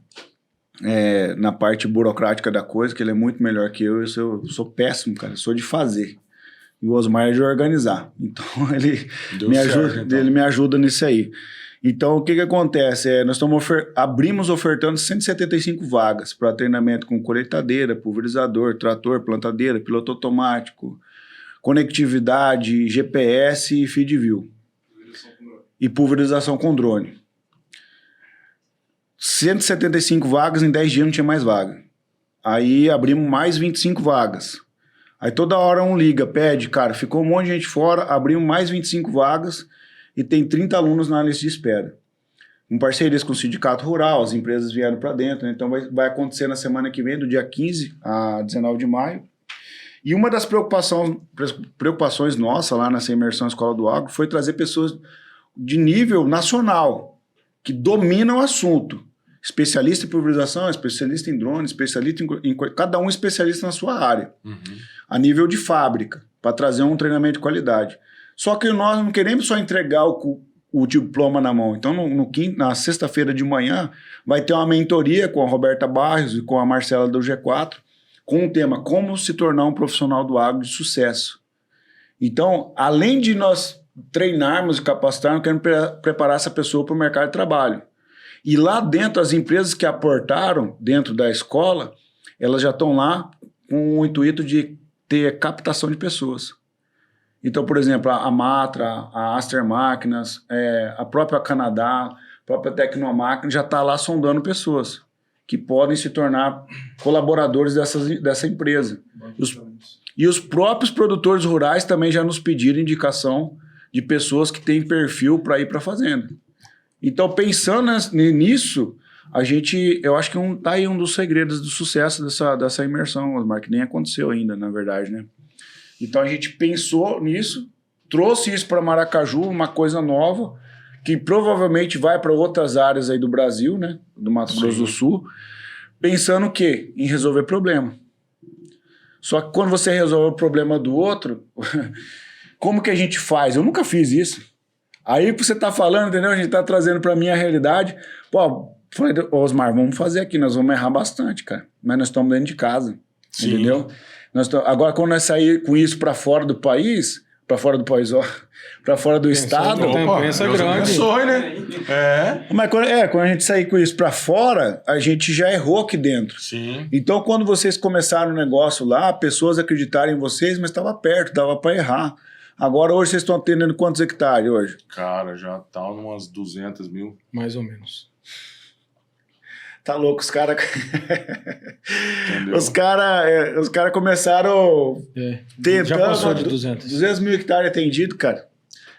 na parte burocrática da coisa, que ele é muito melhor que eu sou péssimo, cara, eu sou de fazer. E o Osmar é de organizar. Então ele Deu me certo, ajuda, então. ele me ajuda nisso aí. Então, o que acontece? Nós abrimos ofertando 175 vagas para treinamento com colheitadeira, pulverizador, trator, plantadeira, piloto automático, conectividade, GPS e feed view. E pulverização com drone. 175 vagas, em 10 dias não tinha mais vaga. Aí abrimos mais 25 vagas. Aí toda hora um liga, pede, cara, ficou um monte de gente fora, abrimos mais 25 vagas e tem 30 alunos na lista de espera. Em parcerias com o Sindicato Rural, as empresas vieram para dentro, né? Então vai acontecer na semana que vem, do dia 15 a 19 de maio. E uma das preocupações nossa lá nessa imersão Escola do Agro foi trazer pessoas de nível nacional, que dominam o assunto. Especialista em pulverização, especialista em drone, especialista em cada um especialista na sua área. A nível de fábrica, para trazer um treinamento de qualidade. Só que nós não queremos só entregar o diploma na mão. Então, na sexta-feira de manhã, vai ter uma mentoria com a Roberta Barros e com a Marcela do G4, com o tema como se tornar um profissional do agro de sucesso. Então, além de nós treinarmos e capacitarmos, queremos preparar essa pessoa para o mercado de trabalho. E lá dentro, as empresas que aportaram dentro da escola, elas já estão lá com o intuito de ter captação de pessoas. Então, por exemplo, a Matra, a Aster Máquinas, a própria Canadá, a própria Tecnomáquina já está lá sondando pessoas que podem se tornar colaboradores dessa empresa. E os próprios produtores rurais também já nos pediram indicação de pessoas que têm perfil para ir para a fazenda. Então, pensando nisso, eu acho que tá aí um dos segredos do sucesso dessa imersão, Osmar, que nem aconteceu ainda, na verdade, né? Então, a gente pensou nisso, trouxe isso para Maracaju, uma coisa nova, que provavelmente vai para outras áreas aí do Brasil, né? Do Mato Grosso do Sul, pensando o quê? Em resolver problema. Só que quando você resolve o problema do outro, como que a gente faz? Eu nunca fiz isso. Aí você tá falando, entendeu? A gente tá trazendo pra mim a realidade. Pô, falei, Osmar, vamos fazer aqui, nós vamos errar bastante, cara. Mas nós estamos dentro de casa, entendeu? Agora, quando nós sair com isso pra fora do país, pra fora do estado... Pensa grande. Né? Mas quando a gente sair com isso pra fora, a gente já errou aqui dentro. Sim. Então, quando vocês começaram o negócio lá, pessoas acreditaram em vocês, mas estava perto, dava pra errar. Agora, hoje, vocês estão atendendo quantos hectares hoje? Cara, já tá umas 200 mil. Mais ou menos. Tá louco, os caras... Entendeu? Os caras começaram tentando... Já passou de 200. 200 mil hectares atendidos, cara.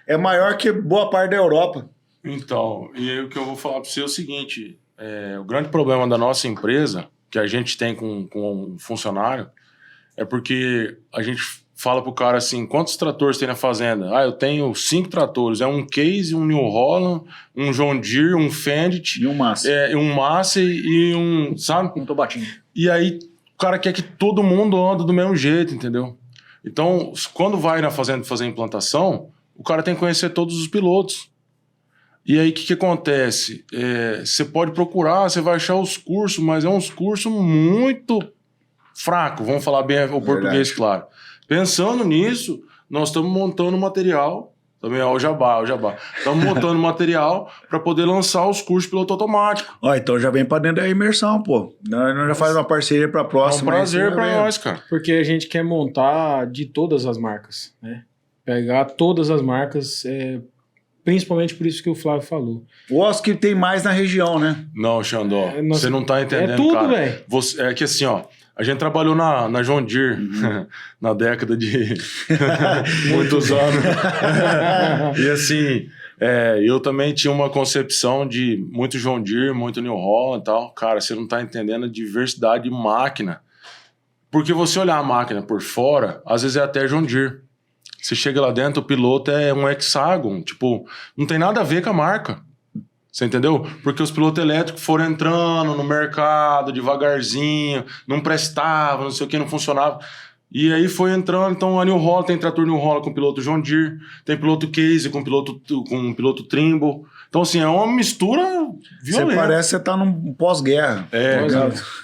É maior que boa parte da Europa. Então, e aí o que eu vou falar para você é o seguinte, o grande problema da nossa empresa, que a gente tem com um funcionário, é porque a gente fala pro cara assim, quantos tratores tem na fazenda? Ah, eu tenho 5 tratores, é um Case, um New Holland, um John Deere, um Fendt, E um Massey. um Massey e um, sabe? Um tobatinho. E aí o cara quer que todo mundo anda do mesmo jeito, entendeu? Então, quando vai na fazenda fazer implantação, o cara tem que conhecer todos os pilotos. E aí, o que acontece? Você pode procurar, você vai achar os cursos, mas é uns cursos muito fracos, vamos falar bem o português, claro. Pensando nisso, nós estamos montando material, também o jabá. Estamos montando material para poder lançar os cursos de piloto automático. Ó, então já vem pra dentro da imersão, pô. Nós já faz uma parceria pra próxima. É um prazer para nós, cara. Porque a gente quer montar de todas as marcas, né? Pegar todas as marcas, principalmente por isso que o Flávio falou. Os que tem mais na região, né? Não, Xandó, você não tá entendendo, É tudo, cara. velho. É que assim, ó, a gente trabalhou na John Deere na década de muitos anos. E assim, eu também tinha uma concepção de muito John Deere, muito New Holland e tal. Cara, você não tá entendendo a diversidade de máquina. Porque você olhar a máquina por fora, às vezes é até John Deere. Você chega lá dentro, o piloto é um Hexagon, tipo, não tem nada a ver com a marca. Você entendeu? Porque os pilotos elétricos foram entrando no mercado devagarzinho, não prestava, não sei o que, não funcionava. E aí foi entrando, então a New Holland tem trator New Holland com piloto John Deere, tem piloto Case com piloto Trimble. Então, assim, é uma mistura violenta. Você parece que você tá num pós-guerra.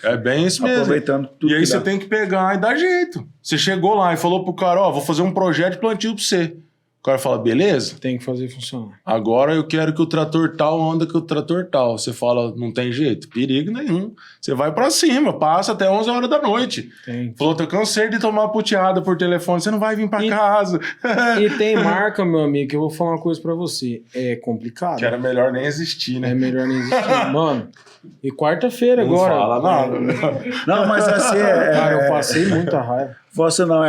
É bem isso mesmo. Aproveitando tudo. E aí que você dá. tem que pegar e dar jeito. Você chegou lá e falou pro cara, vou fazer um projeto de plantio pra você. O cara fala, beleza, Tem que fazer funcionar. agora eu quero que o trator tal anda com o trator tal. Você fala, não tem jeito? Perigo nenhum. Você vai pra cima, passa até 11 horas da noite. Tem. Falou, eu cansei de tomar puteada por telefone, você não vai vir pra casa. E tem marca, meu amigo, que eu vou falar uma coisa pra você. É complicado. Que era melhor nem existir, né? É melhor nem existir. Mano, e quarta-feira Não agora. fala nada. Não, mas assim, Cara, eu passei muita raiva. você não,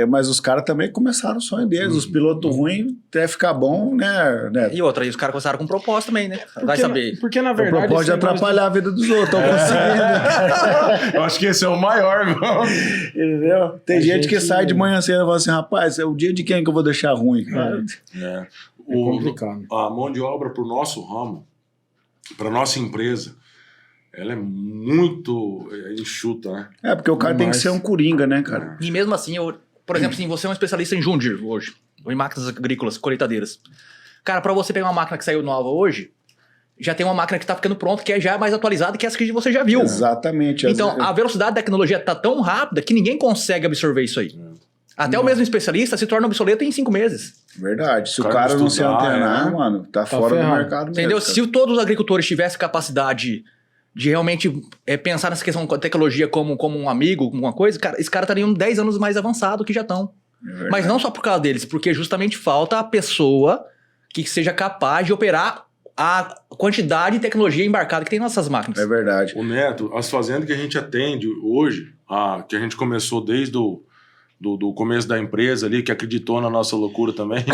mas os caras também começaram o sonho deles. Os pilotos ruins até ficar bom, né? E outra, e os caras começaram com propósito também, né? Vai saber. Porque, na O verdade... propósito de esse negócio atrapalhar a vida dos outros. Estão conseguindo. Eu acho que esse é o maior, meu. Entendeu? Tem A gente que gente- sai de manhã cedo e fala assim, rapaz, é o dia de quem que eu vou deixar ruim? É. É complicado. A mão de obra para o nosso ramo, para nossa empresa, ela é muito enxuta, né? É, porque o cara tem que Mas- ser um coringa, né, cara? E mesmo assim, por exemplo, assim, você é um especialista em John Deere hoje, ou em máquinas agrícolas, colheitadeiras. Cara, pra você pegar uma máquina que saiu nova hoje, já tem uma máquina que tá ficando pronta, que é já mais atualizada que essa que você já viu. Exatamente. Então, a velocidade da tecnologia tá tão rápida que ninguém consegue absorver isso aí. Até o mesmo especialista se torna obsoleto em 5 meses. Verdade. Se o cara cara não se estudar, antenar, mano, tá fora do ferrado. mercado mesmo. Entendeu? cara. Se todos os agricultores tivessem capacidade de realmente pensar nessa questão da tecnologia como um amigo, como uma coisa, cara, esses caras estariam 10 anos mais avançados que já estão. verdade. Mas não só por causa deles, porque justamente falta a pessoa que seja capaz de operar a quantidade de tecnologia embarcada que tem nessas máquinas. É verdade. O Neto, as fazendas que a gente atende hoje, que a gente começou desde do começo da empresa ali, que acreditou na nossa loucura também,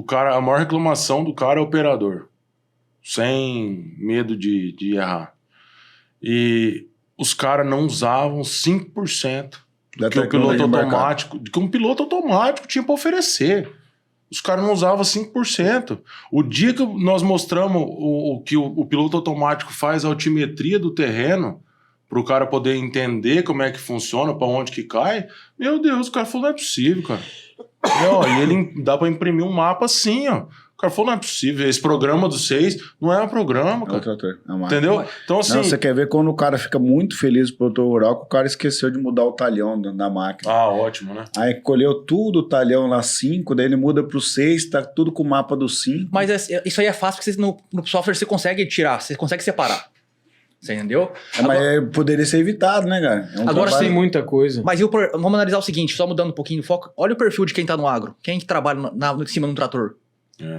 a maior reclamação do cara é o operador, sem medo de errar. E os caras não usavam 5% Da que o piloto tecnologia embarcada. automático, que um piloto automático tinha para oferecer. Os caras não usavam 5%. O dia que nós mostramos o que o piloto automático faz a altimetria do terreno, para o cara poder entender como é que funciona, para onde que cai, meu Deus, o cara falou, não é possível, cara. E ele dá para imprimir um mapa assim, ó. O cara falou, não é possível, esse programa do 6 não é um programa, É o cara. trator, é a máquina. Entendeu? Então, assim... Não, você quer ver quando o cara fica muito feliz pro produtor rural que o cara esqueceu de mudar o talhão da máquina. Ah, ótimo, né? Aí colheu tudo o talhão lá 5, daí ele muda pro 6, tá tudo com o mapa do 5. Mas isso aí é fácil, porque no software você consegue tirar, você consegue separar. Você entendeu? Mas poderia ser evitado, né, cara? É um Agora trabalho- Tem muita coisa. Mas vamos analisar o seguinte, só mudando um pouquinho o foco. Olha o perfil de quem tá no agro. Quem que trabalha em cima de um trator. É.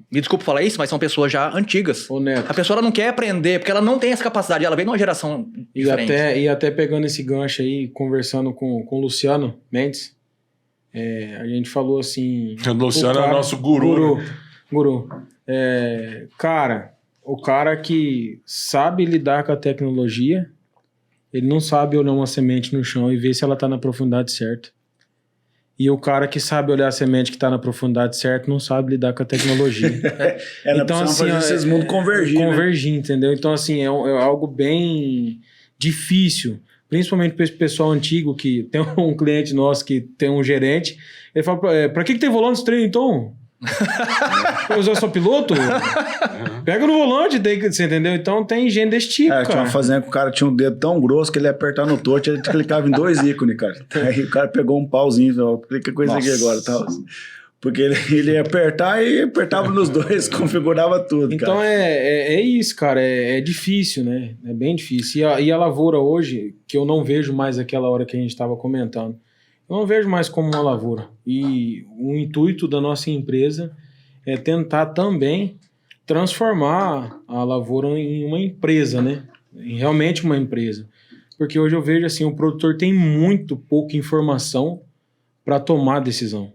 Me desculpa falar isso, mas são pessoas já antigas. Ô, Neto, A pessoa ela não quer aprender, porque ela não tem essa capacidade. Ela vem de uma geração diferente. e até pegando esse gancho aí, conversando com o Luciano Mendes, a gente falou assim... O Luciano é cara- o nosso guru. né? Guru. Cara, o cara que sabe lidar com a tecnologia, ele não sabe olhar uma semente no chão e ver se ela tá na profundidade certa. E o cara que sabe olhar a semente que tá na profundidade certa não sabe lidar com a tecnologia. Então, assim, fazer esses mundos convergir, né? Convergir, entendeu? Então, assim, é algo bem difícil, principalmente para esse pessoal antigo, que tem um cliente nosso que tem um gerente, ele fala, pra que tem volante esse trem, então? Eu sou piloto? Pega no volante, você entendeu? Então tem gente desse tipo, Tinha cara. uma fazenda que o cara tinha um dedo tão grosso que ele ia apertar no touch, ele clicava em 2 ícones, cara. Aí o cara pegou um pauzinho, falou, clica com isso aqui Nossa. agora, tal. Porque ele ia apertar e apertava nos dois, configurava tudo, Então cara. é isso, cara. É difícil, né? É bem difícil. E a lavoura hoje, que eu não vejo mais aquela hora que a gente estava comentando, eu não vejo mais como uma lavoura. E o intuito da nossa empresa é tentar também transformar a lavoura em uma empresa, né? Em realmente uma empresa. Porque hoje eu vejo assim, o produtor tem muito pouca informação para tomar decisão,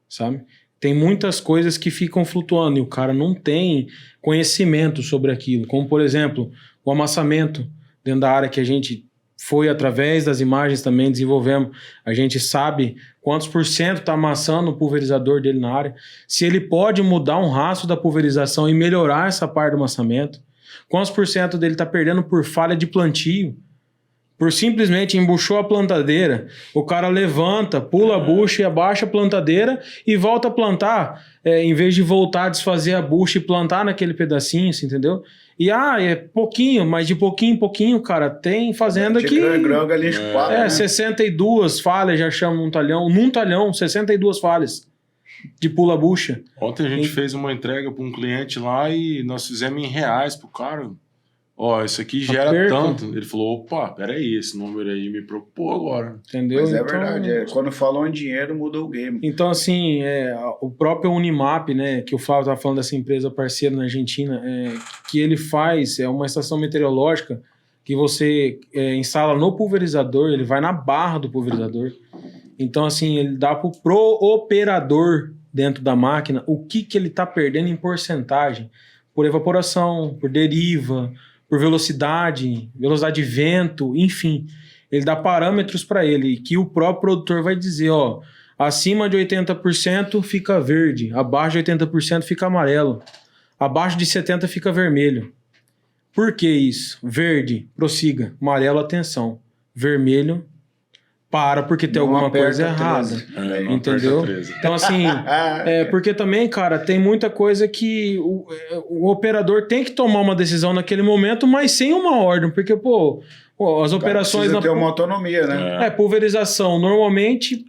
sabe? Tem muitas coisas que ficam flutuando e o cara não tem conhecimento sobre aquilo. Como, por exemplo, o amassamento dentro da área que a gente foi através das imagens também desenvolvemos. A gente sabe quantos % está amassando o pulverizador dele na área. Se ele pode mudar um rastro da pulverização e melhorar essa parte do amassamento. Quantos % dele está perdendo por falha de plantio. por simplesmente embuchou a plantadeira, o cara levanta, pula a bucha e abaixa a plantadeira e volta a plantar, em vez de voltar a desfazer a bucha e plantar naquele pedacinho, você entendeu? E é pouquinho, mas de pouquinho em pouquinho, cara, tem fazenda que... grão, galinha de quatro, né? 62 falhas já chamam num talhão, 62 falhas de pula bucha. Ontem a gente fez uma entrega para um cliente lá e nós fizemos em reais pro cara. Ó, isso aqui gera tanto. Ele falou, opa, peraí, esse número aí me preocupou agora. Entendeu? Mas é então, verdade, quando falou em dinheiro, mudou o game. Então, assim, o próprio Unimap, né, que o Flávio estava falando dessa empresa parceira na Argentina, que ele faz, uma estação meteorológica que você instala no pulverizador, ele vai na barra do pulverizador. Então, assim, ele dá pro operador dentro da máquina o que ele está perdendo em porcentagem, por evaporação, por deriva, por velocidade de vento, enfim. Ele dá parâmetros para ele, que o próprio produtor vai dizer, ó, acima de 80% fica verde, abaixo de 80% fica amarelo, abaixo de 70% fica vermelho. Por que isso? Verde, prossiga. Amarelo, atenção. Vermelho, para porque tem alguma coisa errada. Entendeu? Então, assim, porque também, cara, tem muita coisa que o operador tem que tomar uma decisão naquele momento, mas sem uma ordem, porque, as operações... Precisa ter uma autonomia, né? Pulverização, normalmente,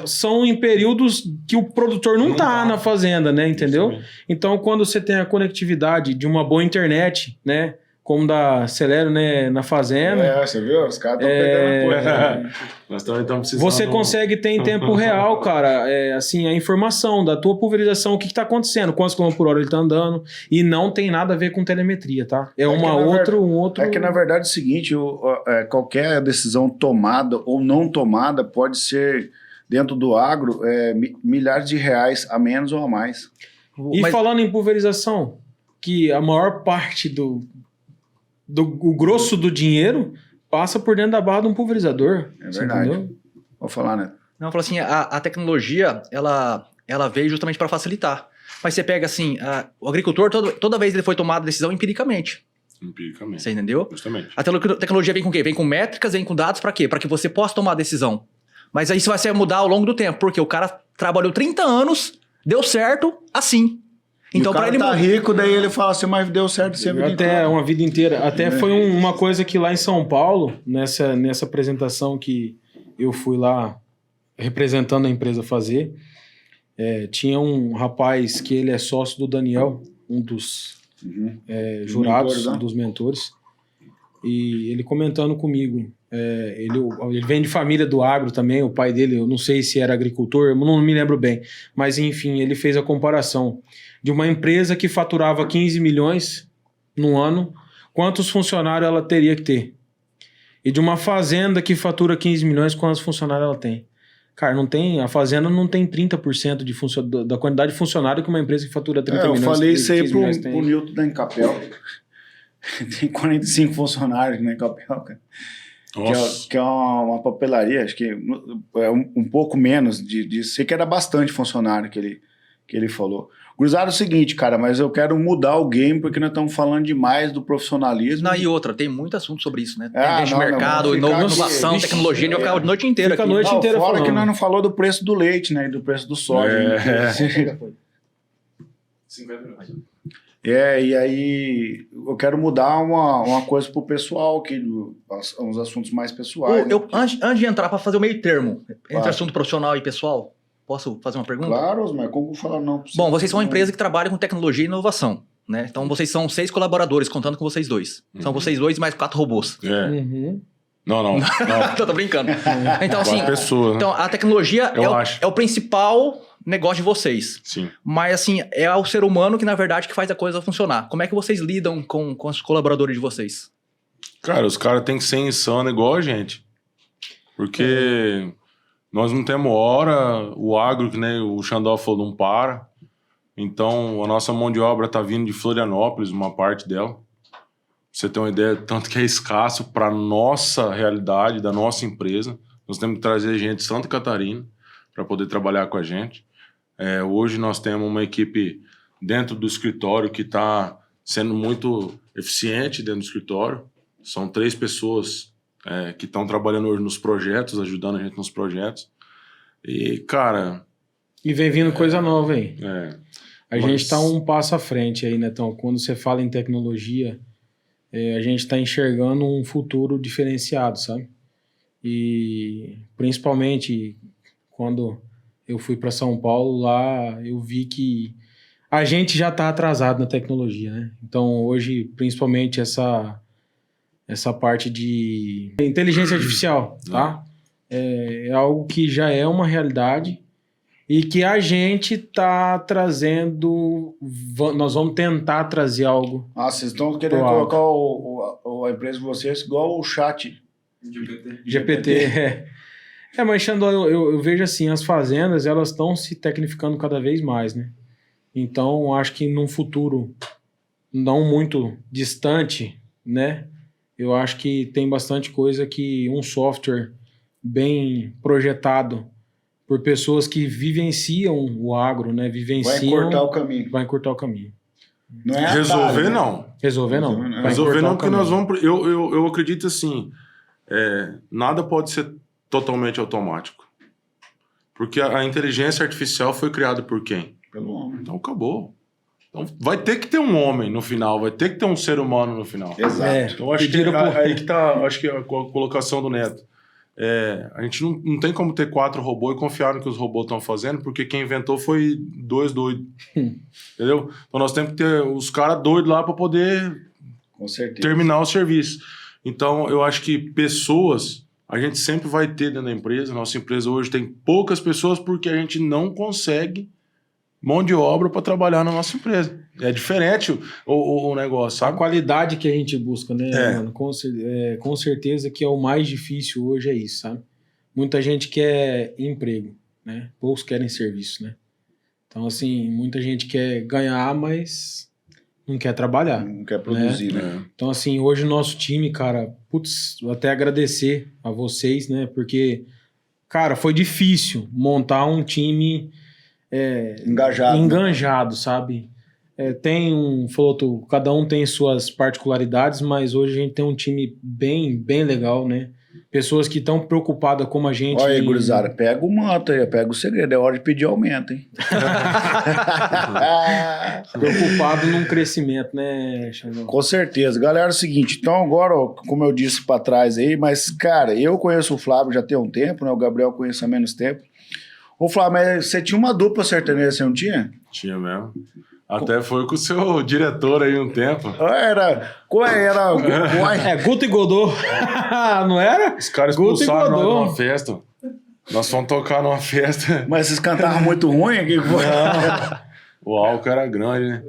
são em períodos que o produtor não tá na fazenda, né? Entendeu? Então, quando você tem a conectividade de uma boa internet, né? Como da Celero, né, na fazenda. Você viu? Os caras estão pegando coisa. Nós também estamos precisando... Você consegue ter em tempo real, cara, assim, a informação da tua pulverização, o que está acontecendo, quantos quilômetros por hora ele está andando, e não tem nada a ver com telemetria, tá? Um outro... É que, na verdade, é o seguinte, qualquer decisão tomada ou não tomada pode ser, dentro do agro, milhares de reais a menos ou a mais. E falando em pulverização, que a maior parte o grosso do dinheiro passa por dentro da barra de um pulverizador. É verdade. Entendeu? Vou falar, né? Não, falo assim, a tecnologia, ela veio justamente para facilitar. Mas você pega assim, o agricultor, toda vez ele foi tomado a decisão empiricamente. Empiricamente. Você entendeu? Justamente. A tecnologia vem com o quê? Vem com métricas, vem com dados para quê? Para que você possa tomar a decisão. Mas aí isso vai mudar ao longo do tempo, porque o cara trabalhou 30 anos, deu certo, assim. Então, para ele tá rico, daí ele fala assim, mas deu certo sempre. Uma vida inteira. Até foi uma coisa que lá em São Paulo, nessa apresentação que eu fui lá representando a empresa fazer, tinha um rapaz que ele é sócio do Daniel, um dos jurados, mentores, né? Um dos mentores, e ele comentando comigo. Ele vem de família do agro também, o pai dele, eu não sei se era agricultor, eu não me lembro bem, mas enfim, ele fez a comparação de uma empresa que faturava 15 milhões no ano, quantos funcionários ela teria que ter? E de uma fazenda que fatura 15 milhões, quantos funcionários ela tem? Cara, a fazenda não tem 30% da quantidade de funcionário que uma empresa que fatura 30 milhões. Eu falei isso aí pro Nilton da Encapel. Tem 45 funcionários na Encapel, cara. Que é uma papelaria, acho que é um pouco menos sei que era bastante funcionário que ele falou. Gurizada, é o seguinte, cara, mas eu quero mudar o game porque nós estamos falando demais do profissionalismo. Não, e outra, tem muito assunto sobre isso, né? Tem mercado, inovação, tecnologia, a gente vai ficar a noite inteira aqui. A noite inteira fora falando. Que nós não falou do preço do leite, né? E do preço do soja. E aí eu quero mudar uma coisa pro pessoal aqui, uns assuntos mais pessoais. Antes de entrar para fazer o meio termo, entre assunto profissional e pessoal, posso fazer uma pergunta? Claro, Osmar, como falar não? Bom, vocês são uma empresa que trabalha com tecnologia e inovação, né? Então vocês são 6 colaboradores, contando com vocês dois. São vocês dois mais 4 robôs. Não. Tô brincando. Então, assim, pessoas, né? Então a tecnologia é o principal negócio de vocês. Sim. Mas, assim, é o ser humano que, na verdade, que faz a coisa funcionar. Como é que vocês lidam com os colaboradores de vocês? Cara, os caras têm que ser insano igual a gente. Porque nós não temos hora, o agro, que nem o Xandó falou, não para. Então, a nossa mão de obra tá vindo de Florianópolis, uma parte dela. Pra você ter uma ideia, tanto que é escasso para nossa realidade, da nossa empresa. Nós temos que trazer gente de Santa Catarina para poder trabalhar com a gente. Hoje nós temos uma equipe dentro do escritório que está sendo muito eficiente dentro do escritório. São 3 pessoas que estão trabalhando hoje nos projetos, ajudando a gente nos projetos. E, cara... E vem vindo coisa nova aí. Mas- gente está um passo à frente aí, Netão. Quando você fala em tecnologia, a gente está enxergando um futuro diferenciado, sabe? E principalmente quando eu fui para São Paulo, lá eu vi que a gente já está atrasado na tecnologia, né? Então hoje, principalmente essa parte de inteligência artificial, tá? É algo que já é uma realidade e que a gente está trazendo, nós vamos tentar trazer algo. Ah, vocês estão querendo Claro. colocar a empresa de vocês igual o chat. GPT. Mas, Xandó, eu vejo assim, as fazendas, elas estão se tecnificando cada vez mais, né? Então, acho que num futuro não muito distante, né? Eu acho que tem bastante coisa que um software bem projetado por pessoas que vivenciam o agro, né? Vai cortar o caminho. Vai encurtar o caminho. Não é Resolver, atalho, né? não. Resolver não. Resolver não. Vai Resolver encurtar não, o porque nós caminho. vamos... Eu acredito assim, nada pode ser totalmente automático. Porque a inteligência artificial foi criada por quem? Pelo homem. Então acabou. Então vai ter que ter um homem no final, vai ter que ter um ser humano no final. Exato. Então acho que Pediram por- aí que tá, acho que a colocação do Neto. A gente não tem como ter 4 robôs e confiar no que os robôs estão fazendo, porque quem inventou foi 2 doidos. Entendeu? Então nós temos que ter os caras doidos lá para poder Com certeza. terminar o serviço. Então eu acho que pessoas a gente sempre vai ter dentro da empresa. Nossa empresa hoje tem poucas pessoas porque a gente não consegue mão de obra para trabalhar na nossa empresa. É diferente o negócio, A sabe? qualidade que a gente busca, né, É. mano? Com certeza que é o mais difícil hoje é isso, sabe? Muita gente quer emprego, né? Poucos querem serviço, né? Então, assim, muita gente quer ganhar, mas não quer trabalhar. Não quer produzir, né? É. Então, assim, hoje o nosso time, cara, putz, vou até agradecer a vocês, né? Porque, cara, foi difícil montar um time Engajado. né? enganjado, sabe? Cada um tem suas particularidades, mas hoje a gente tem um time bem legal, né? Pessoas que estão preocupadas como a gente. Olha aí, gurizada, pega o manto aí, pega o segredo. É hora de pedir aumento, hein? Preocupado num crescimento, né, Xandão? Com certeza. Galera, é o seguinte, então agora, ó, como eu disse pra trás aí, mas, cara, eu conheço o Flávio já tem um tempo, né? O Gabriel conheço há menos tempo. Ô, Flávio, mas você tinha uma dupla sertaneja, você não tinha? Tinha mesmo. Até foi com o seu diretor aí um tempo. Qual era? Guto e Godô. Não era? Os caras Guto e expulsaram nós Godô. numa festa. Nós fomos tocar numa festa. Mas vocês cantavam muito ruim? Que foi? O álcool era grande, né?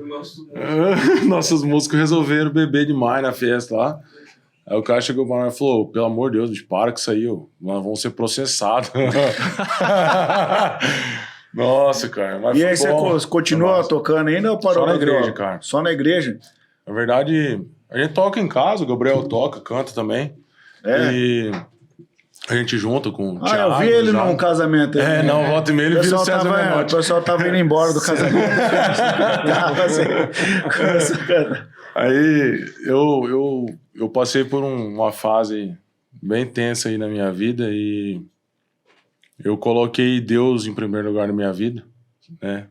Nossos músicos resolveram beber demais na festa lá. Aí o cara chegou pra nós e falou: pelo amor de Deus, bicho, para com isso aí, ó. Nós vamos ser processados. Nossa, cara. Mas E foi aí bom. você continua Foi tocando ainda ou parou? Só na de droga? igreja, cara. Só na igreja? Na verdade, a gente toca em casa, o Gabriel toca, canta também. É. E a gente junta com o Ah, Thiago. eu vi ele já. num casamento. aí, né? Não, volta e meia ele O vira o pessoal César tava- Menotti. O pessoal tava indo embora do casamento. Tava assim, Aí eu passei por uma fase bem tensa aí na minha vida e eu coloquei Deus em primeiro lugar na minha vida, né?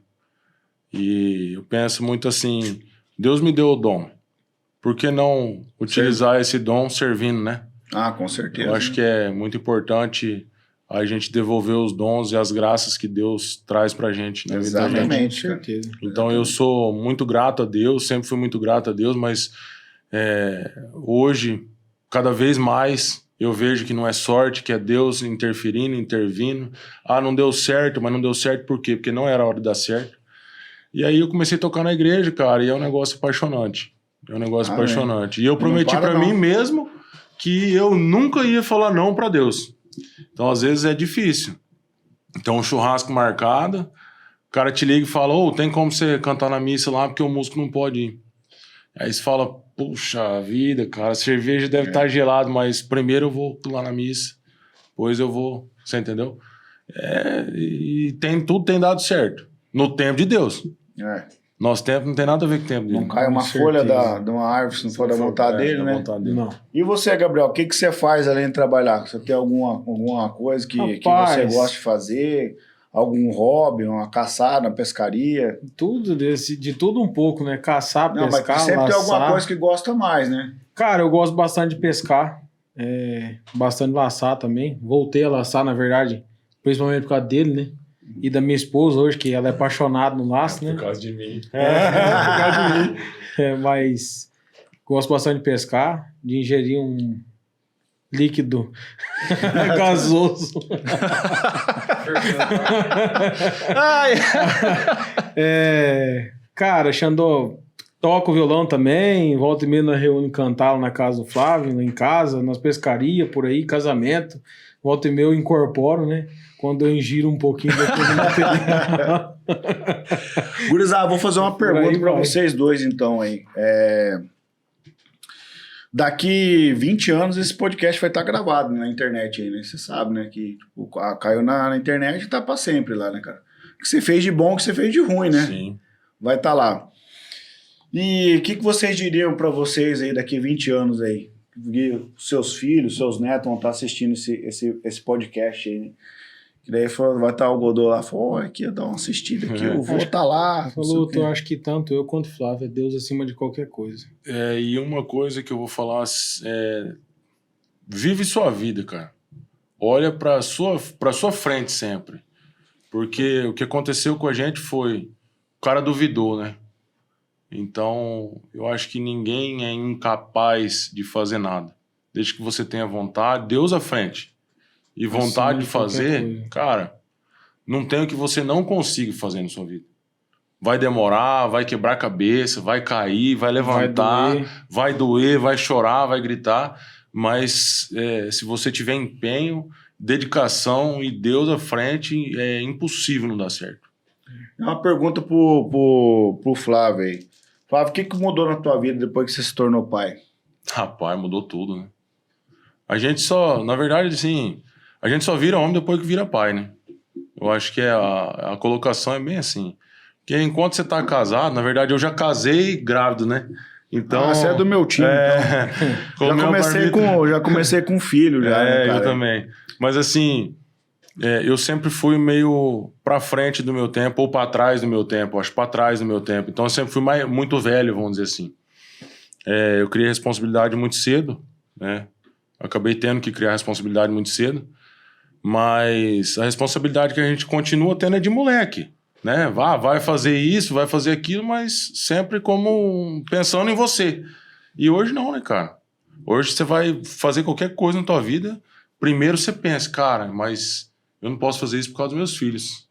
E eu penso muito assim, Deus me deu o dom, por que não utilizar esse dom servindo, né? Ah, com certeza. Eu acho que é muito importante a gente devolver os dons e as graças que Deus traz pra gente na vida da gente. Exatamente, Com cara. certeza. Então eu sou muito grato a Deus, sempre fui muito grato a Deus, mas hoje, cada vez mais, eu vejo que não é sorte, que é Deus intervindo. Ah, não deu certo, mas não deu certo por quê? Porque não era a hora de dar certo. E aí eu comecei a tocar na igreja, cara, e é um negócio apaixonante. É um negócio Amém. apaixonante. E eu prometi para, pra não. mim mesmo que eu nunca ia falar não pra Deus. Então, às vezes, é difícil. Então, um churrasco marcado, o cara te liga e fala, tem como você cantar na missa lá, porque o músico não pode ir. Aí você fala, puxa vida, cara, a cerveja deve estar gelada, mas primeiro eu vou lá na missa, depois eu vou, você entendeu? E tudo tem dado certo, no tempo de Deus. Nosso tempo não tem nada a ver com o tempo dele. Não cai uma Com folha certeza. de uma árvore se não for da vontade dele, da né? vontade dele. Não. E você, Gabriel, o que você faz além de trabalhar? Você tem alguma coisa que você Rapaz. gosta de fazer? Algum hobby, uma caçada, uma pescaria? Tudo de tudo um pouco, né? Caçar, Não, mas pescar, sempre tem alguma laçar. coisa que gosta mais, né? Cara, eu gosto bastante de pescar. Bastante laçar também. Voltei a laçar, na verdade, principalmente por causa dele, né? E da minha esposa hoje, que ela é apaixonada no laço, né? Por causa de mim. Mas gosto bastante de pescar, de ingerir um líquido gasoso. Ai. Cara, Xandô, toco violão também, volta e meia nós reúne cantar lá na casa do Flávio, em casa, nas pescarias, por aí, casamento. Volta e meia eu incorporo, né? Quando eu ingiro um pouquinho do material. Gurizada, vou fazer uma Por aí pergunta para vai. vocês dois, então, aí. Daqui 20 anos esse podcast vai estar gravado na internet aí, né? Você sabe, né? Que tipo, caiu na internet e tá pra sempre lá, né, cara? O que você fez de bom, o que você fez de ruim, né? Sim. Vai estar lá. E o que vocês diriam para vocês aí daqui 20 anos aí? Que seus filhos, seus netos vão estar assistindo esse podcast aí, né? Que daí vai estar o Godô lá, falou, aqui, dá uma assistida aqui, eu vou estar lá. não sei Falou, o quê. eu acho que tanto eu quanto o Flávio é Deus acima de qualquer coisa. E uma coisa que eu vou falar vive sua vida, cara. Olha pra sua frente sempre. Porque o que aconteceu com a gente foi... O cara duvidou, né? Então, eu acho que ninguém é incapaz de fazer nada. Desde que você tenha vontade, Deus à frente. E vontade de de qualquer fazer, coisa. cara, não tem o que você não consiga fazer na sua vida. Vai demorar, vai quebrar a cabeça, vai cair, vai levantar, vai doer, vai chorar, vai gritar. Mas se você tiver empenho, dedicação e Deus à frente, é impossível não dar certo. Uma pergunta pro Flávio aí. Flávio, o que mudou na tua vida depois que você se tornou pai? Rapaz, mudou tudo, né? A gente na verdade, assim, a gente só vira homem depois que vira pai, né? Eu acho que a colocação é bem assim. Porque enquanto você tá casado, na verdade, eu já casei grávido, né? Então... você é do meu time, então. Já comecei com filho, já. né, cara? Eu também. Mas assim, eu sempre fui meio pra frente do meu tempo ou pra trás do meu tempo. Acho pra trás do meu tempo. Então eu sempre fui muito velho, vamos dizer assim. Eu criei responsabilidade muito cedo, né? Acabei tendo que criar responsabilidade muito cedo. Mas a responsabilidade que a gente continua tendo é de moleque, né? Vai fazer isso, vai fazer aquilo, mas sempre como pensando em você. E hoje não, né, cara? Hoje você vai fazer qualquer coisa na tua vida, primeiro você pensa, cara, mas eu não posso fazer isso por causa dos meus filhos.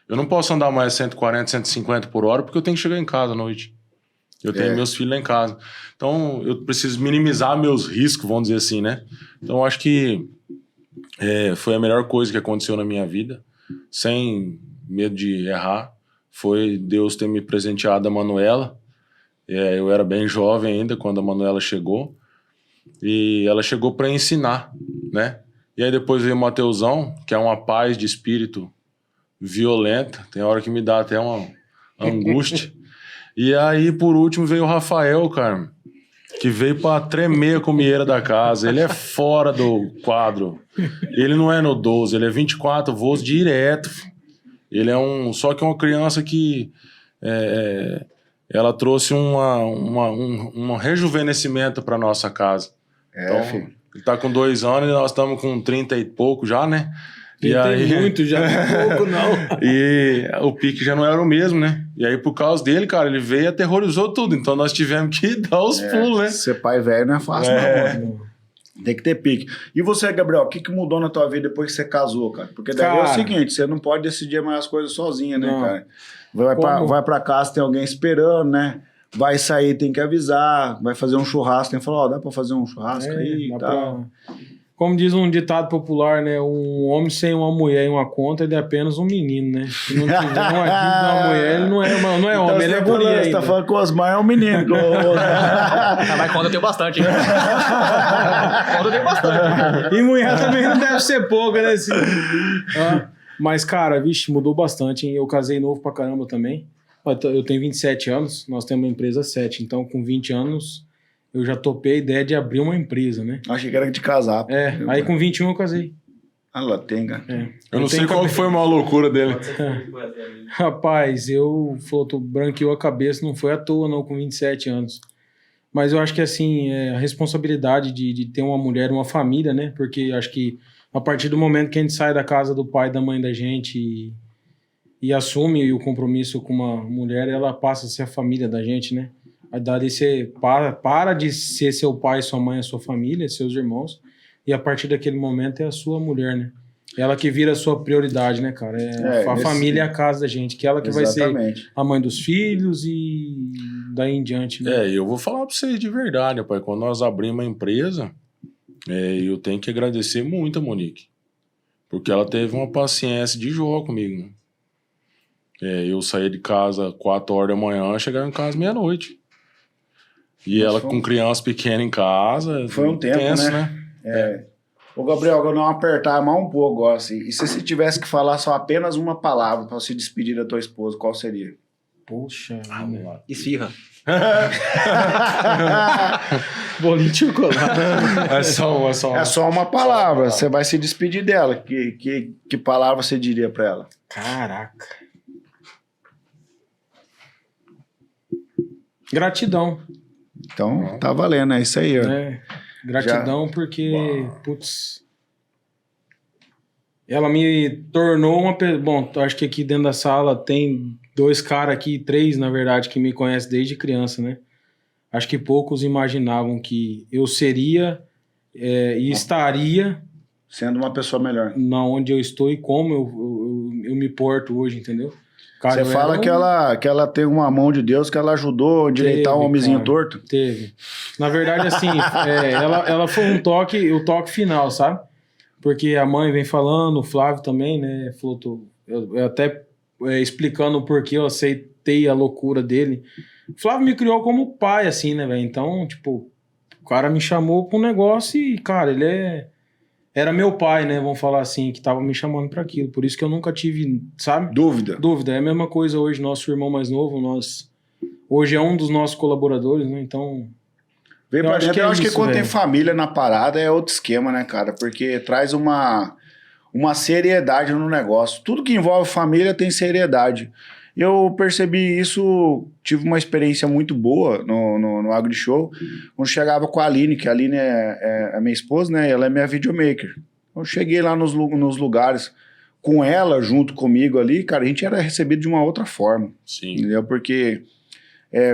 Eu não posso andar mais 140, 150 por hora porque eu tenho que chegar em casa à noite. Eu tenho meus filhos lá em casa. Então, eu preciso minimizar meus riscos, vamos dizer assim, né? Então, eu acho que foi a melhor coisa que aconteceu na minha vida, sem medo de errar, foi Deus ter me presenteado a Manuela. Eu era bem jovem ainda quando a Manuela chegou, e ela chegou para ensinar, né? E aí depois veio o Mateusão, que é uma paz de espírito violenta, tem hora que me dá até uma angústia. E aí, por último, veio o Rafael, cara, que veio pra tremer a comieira da casa. Ele é fora do quadro. Ele não é no 12, ele é 24 voos direto. Ele é só que uma criança que ela trouxe um rejuvenescimento pra nossa casa. Então, filho. ele tá com 2 anos e nós estamos com 30 e pouco já, né? E aí... muito, já tem pouco, não. E o pique já não era o mesmo, né? E aí, por causa dele, cara, ele veio e aterrorizou tudo. Então, nós tivemos que dar os pulos, né? Ser pai velho não é fácil, não. Mano. Tem que ter pique. E você, Gabriel, o que mudou na tua vida depois que você casou, cara? Porque daí é o seguinte, você não pode decidir mais as coisas sozinha, né, cara? Vai pra casa, tem alguém esperando, né? Vai sair, tem que avisar. Vai fazer um churrasco, tem que falar, dá pra fazer um churrasco aí e tal. Como diz um ditado popular, né? Um homem sem uma mulher e uma conta, ele é apenas um menino, né? Se não tiver uma dívida de uma mulher, ele não é então, homem, ele é guria. Você tá falando que o Osmar é um menino. Mas conta eu tenho bastante, hein? Conta eu tenho bastante. E mulher também não deve ser pouca, né? Mas, cara, vixe, mudou bastante, hein? Eu casei novo pra caramba também. Eu tenho 27 anos, nós temos uma empresa 7, então com 20 anos eu já topei a ideia de abrir uma empresa, né? Achei que era de casar. Aí com 21 eu casei. Ah, lá tem, cara. Eu não sei qual que foi a maior loucura dele. Rapaz, tu branqueou a cabeça, não foi à toa não, com 27 anos. Mas eu acho que assim, a responsabilidade de ter uma mulher, uma família, né? Porque acho que a partir do momento que a gente sai da casa do pai e da mãe da gente e assume o compromisso com uma mulher, ela passa a ser a família da gente, né? Dali você para de ser seu pai, sua mãe, a sua família, seus irmãos, e a partir daquele momento é a sua mulher, né? Ela que vira a sua prioridade, né, cara? A família é a casa da gente, que ela que Exatamente. vai ser a mãe dos filhos e daí em diante, né? Eu vou falar pra vocês de verdade, pai. Quando nós abrimos a empresa, eu tenho que agradecer muito a Monique. Porque ela teve uma paciência de jogo comigo, né? Eu saía de casa 4 horas da manhã, chegava em casa meia-noite. E ela com criança pequena em casa. Foi um tempo, tenso, né? Ô, Gabriel, eu não apertar mais um pouco agora, assim. E se você tivesse que falar só apenas uma palavra para se despedir da tua esposa, qual seria? Poxa, Esfirra. bolinho de chocolate. É só uma palavra. Você vai se despedir dela. Que palavra você diria para ela? Caraca. Gratidão. Então, tá valendo, é isso aí, ó. Gratidão porque, putz, ela me tornou uma pessoa. Bom, acho que aqui dentro da sala tem 2 caras aqui, 3, na verdade, que me conhecem desde criança, né? Acho que poucos imaginavam que eu seria e estaria sendo uma pessoa melhor. Na onde eu estou e como eu me porto hoje, entendeu? Cara, você fala que ela tem uma mão de Deus, que ela ajudou a endireitar um homenzinho torto? Teve. Na verdade, assim, ela foi o toque final, sabe? Porque a mãe vem falando, o Flávio também, né? Falou, eu até explicando o porquê eu aceitei a loucura dele. O Flávio me criou como pai, assim, né, velho? Então, tipo, o cara me chamou pra um negócio e, cara, ele era meu pai, né? Vamos falar assim, que tava me chamando pra aquilo. Por isso que eu nunca tive, sabe? Dúvida. É a mesma coisa hoje, nosso irmão mais novo, hoje é um dos nossos colaboradores, né? Então... Eu acho que quando tem família na parada é outro esquema, né, cara? Porque traz uma seriedade no negócio. Tudo que envolve família tem seriedade. Eu percebi isso, tive uma experiência muito boa no Agri Show, quando chegava com a Aline, que a Aline é a minha esposa, né? Ela é minha videomaker. Eu cheguei lá nos lugares com ela, junto comigo ali, cara, a gente era recebido de uma outra forma. Sim. Entendeu? Porque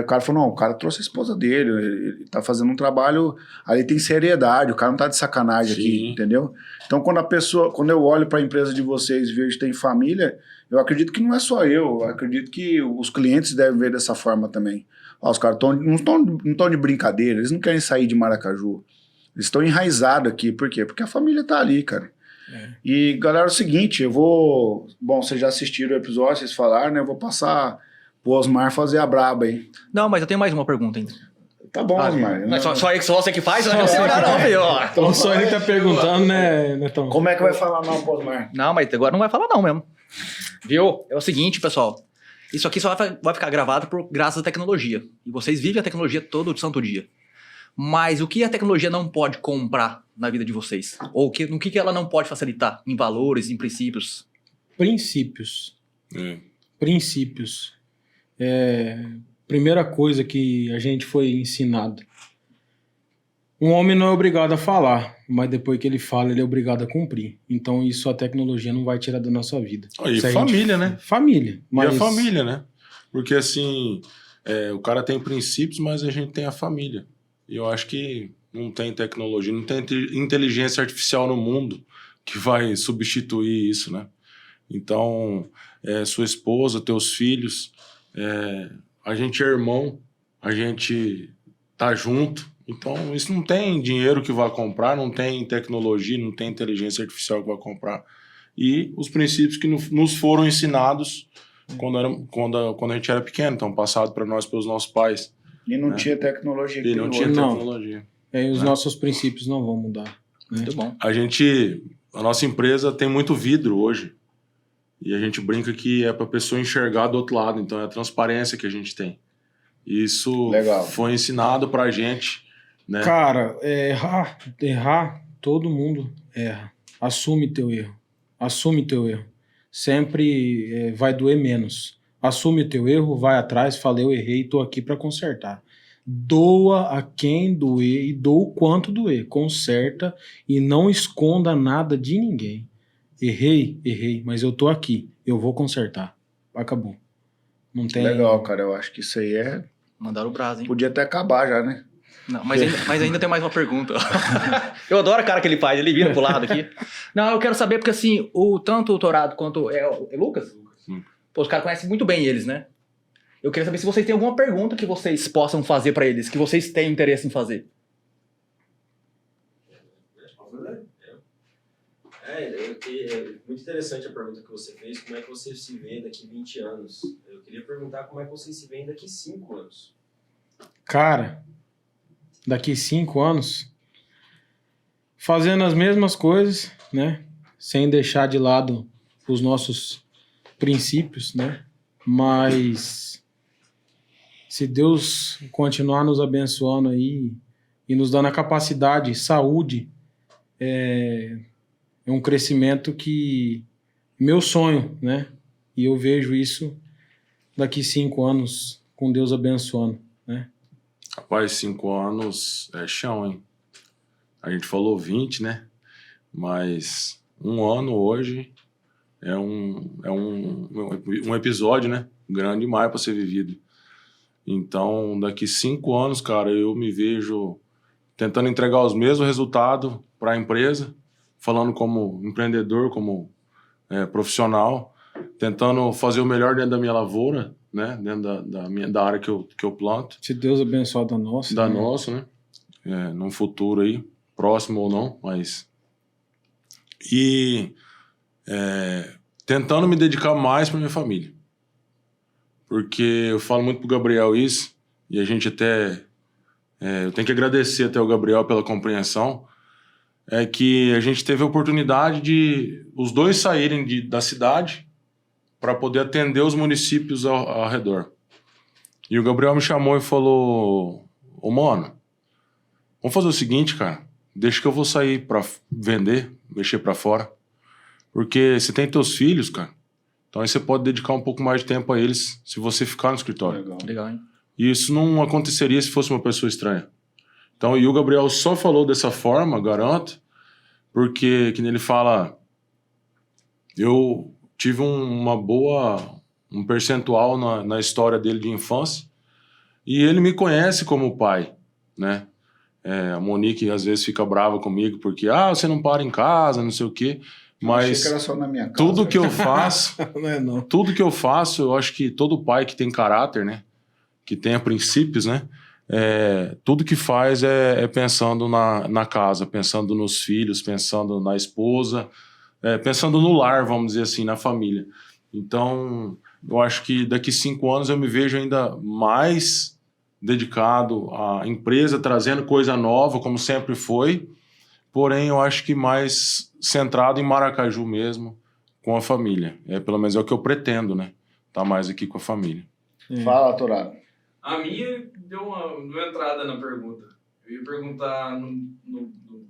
o cara falou, não, o cara trouxe a esposa dele, ele tá fazendo um trabalho, ali tem seriedade, o cara não tá de sacanagem. Sim. Aqui, entendeu? Então quando eu olho pra empresa de vocês e vejo que tem família, eu acredito que não é só eu acredito que os clientes devem ver dessa forma também. Os caras não estão de brincadeira, eles não querem sair de Maracaju, eles estão enraizados aqui, por quê? Porque a família tá ali, cara. E galera, é o seguinte, bom, vocês já assistiram o episódio, vocês falaram, né, eu vou passar pro Osmar fazer a braba aí. Não, mas eu tenho mais uma pergunta ainda. Tá bom, Osmar. Mas só você que faz? Eu não sei não, filho. Então só ele que tá perguntando, né, Netão? Como é que vai falar não pro Osmar? Não, mas agora não vai falar não mesmo. Viu? É o seguinte, pessoal. Isso aqui só vai ficar gravado graças à tecnologia. E vocês vivem a tecnologia todo santo dia. Mas o que a tecnologia não pode comprar na vida de vocês? Ou no que ela não pode facilitar? Em valores, em princípios? Princípios. Princípios. Primeira coisa que a gente foi ensinado. Um homem não é obrigado a falar, mas depois que ele fala, ele é obrigado a cumprir. Então isso a tecnologia não vai tirar da nossa vida. E família, né? Família. Mas... E a família, né? Porque assim, o cara tem princípios, mas a gente tem a família. E eu acho que não tem tecnologia, não tem inteligência artificial no mundo que vai substituir isso, né? Então, sua esposa, teus filhos, a gente é irmão, a gente tá junto. Então, isso não tem dinheiro que vai comprar, não tem tecnologia, não tem inteligência artificial que vai comprar. E os princípios que nos foram ensinados quando a gente era pequeno, então passado para nós pelos nossos pais. E não tinha tecnologia. E não tinha tecnologia. Os nossos princípios não vão mudar. Né? Muito bom. A nossa empresa tem muito vidro hoje. E a gente brinca que é para a pessoa enxergar do outro lado. Então é a transparência que a gente tem. Isso Legal. foi ensinado pra gente, né? Cara, errar, todo mundo erra. Assume teu erro. Assume teu erro. Sempre vai doer menos. Assume o teu erro, vai atrás, fala, eu errei, tô aqui pra consertar. Doa a quem doer e doa o quanto doer. Conserta e não esconda nada de ninguém. Errei, mas eu tô aqui. Eu vou consertar. Acabou. Não tem... Legal, cara. Eu acho que isso aí Mandaram o braço, hein? podia até acabar já, né? Não, mas ainda tem mais uma pergunta. Eu adoro a cara que ele faz, ele vira pro lado aqui. Não, eu quero saber, porque assim, tanto o Torado quanto... É Lucas? Pô, os caras conhecem muito bem eles, né? Eu queria saber se vocês têm alguma pergunta que vocês possam fazer pra eles, que vocês têm interesse em fazer. É muito interessante a pergunta que você fez, como é que você se vê daqui 20 anos? Eu queria perguntar como é que você se vê daqui 5 anos. Cara, daqui 5 anos, fazendo as mesmas coisas, né? Sem deixar de lado os nossos princípios, né? Mas se Deus continuar nos abençoando aí e nos dando a capacidade, saúde, é um crescimento que... Meu sonho, né? E eu vejo isso daqui 5 anos, com Deus abençoando, né? Rapaz, 5 anos é chão, hein? A gente falou 20, né? Mas 1 ano hoje é um episódio, né? Grande demais para ser vivido. Então, daqui 5 anos, cara, eu me vejo tentando entregar os mesmos resultados para a empresa, falando como empreendedor, como profissional, tentando fazer o melhor dentro da minha lavoura, né? Dentro da área que eu planto. Se Deus abençoar da nossa. Da né? nossa, né? Num futuro aí, próximo ou não, mas... E tentando me dedicar mais para minha família. Porque eu falo muito pro Gabriel isso, e a gente até... eu tenho que agradecer até o Gabriel pela compreensão, é que a gente teve a oportunidade de os dois saírem da cidade para poder atender os municípios ao redor. E o Gabriel me chamou e falou: ô mano, vamos fazer o seguinte, cara, deixa que eu vou sair para vender, mexer para fora. Porque você tem teus filhos, cara, então aí você pode dedicar um pouco mais de tempo a eles se você ficar no escritório. Legal. Legal, hein? E isso não aconteceria se fosse uma pessoa estranha. Então, e o Gabriel só falou dessa forma, garanto, porque, que ele fala, eu tive um percentual na história dele de infância, e ele me conhece como pai, né? A Monique às vezes fica brava comigo, porque, você não para em casa, não sei o quê, Achei mas que era só na minha casa. tudo que eu faço, Não é não. tudo que eu faço, eu acho que todo pai que tem caráter, né? Que tenha princípios, né? Tudo que faz é pensando na casa, pensando nos filhos, pensando na esposa, pensando no lar, vamos dizer assim, na família. Então, eu acho que daqui 5 anos eu me vejo ainda mais dedicado à empresa, trazendo coisa nova, como sempre foi, porém eu acho que mais centrado em Maracaju mesmo, com a família. Pelo menos é o que eu pretendo, né? Tá mais aqui com a família. Fala, Torado. A minha deu uma entrada na pergunta. Eu ia perguntar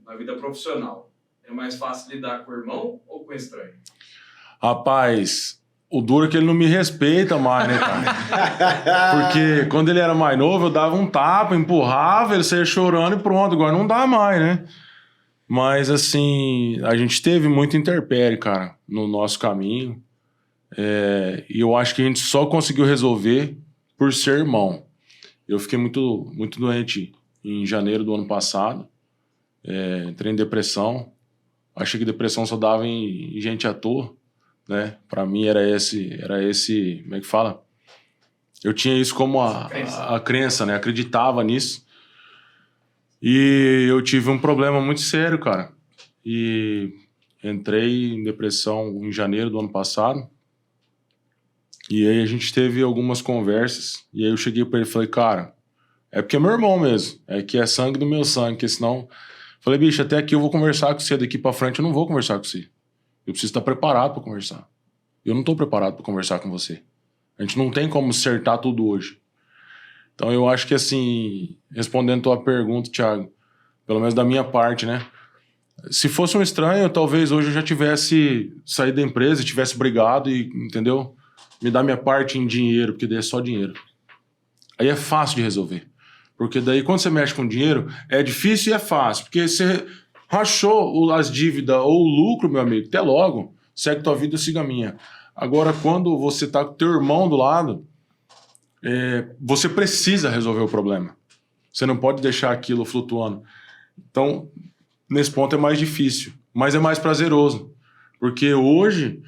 na vida profissional. É mais fácil lidar com o irmão ou com o estranho? Rapaz, o duro é que ele não me respeita mais, né, cara? Porque quando ele era mais novo, eu dava um tapa, empurrava, ele saía chorando e pronto. Agora não dá mais, né? Mas, assim, a gente teve muito interpérie, cara, no nosso caminho. E eu acho que a gente só conseguiu resolver por ser irmão. Eu fiquei muito, muito doente em janeiro do ano passado. Entrei em depressão. Achei que depressão só dava em gente à toa, né? Pra mim era esse, como é que fala? Eu tinha isso como a crença, né? Acreditava nisso. E eu tive um problema muito sério, cara. E entrei em depressão em janeiro do ano passado. E aí a gente teve algumas conversas, e aí eu cheguei pra ele e falei, cara, é porque é meu irmão mesmo, é que é sangue do meu sangue, porque senão... Falei, bicho, até aqui eu vou conversar com você, daqui pra frente eu não vou conversar com você. Eu preciso estar preparado pra conversar. Eu não estou preparado para conversar com você. A gente não tem como acertar tudo hoje. Então eu acho que assim, respondendo a tua pergunta, Thiago, pelo menos da minha parte, né? Se fosse um estranho, talvez hoje eu já tivesse saído da empresa e tivesse brigado e, entendeu? Me dar minha parte em dinheiro, porque daí é só dinheiro. Aí é fácil de resolver. Porque daí quando você mexe com dinheiro, é difícil e é fácil. Porque você rachou as dívidas ou o lucro, meu amigo, até logo. Segue tua vida, siga a minha. Agora, quando você tá com teu irmão do lado, você precisa resolver o problema. Você não pode deixar aquilo flutuando. Então, nesse ponto é mais difícil, mas é mais prazeroso. Porque hoje,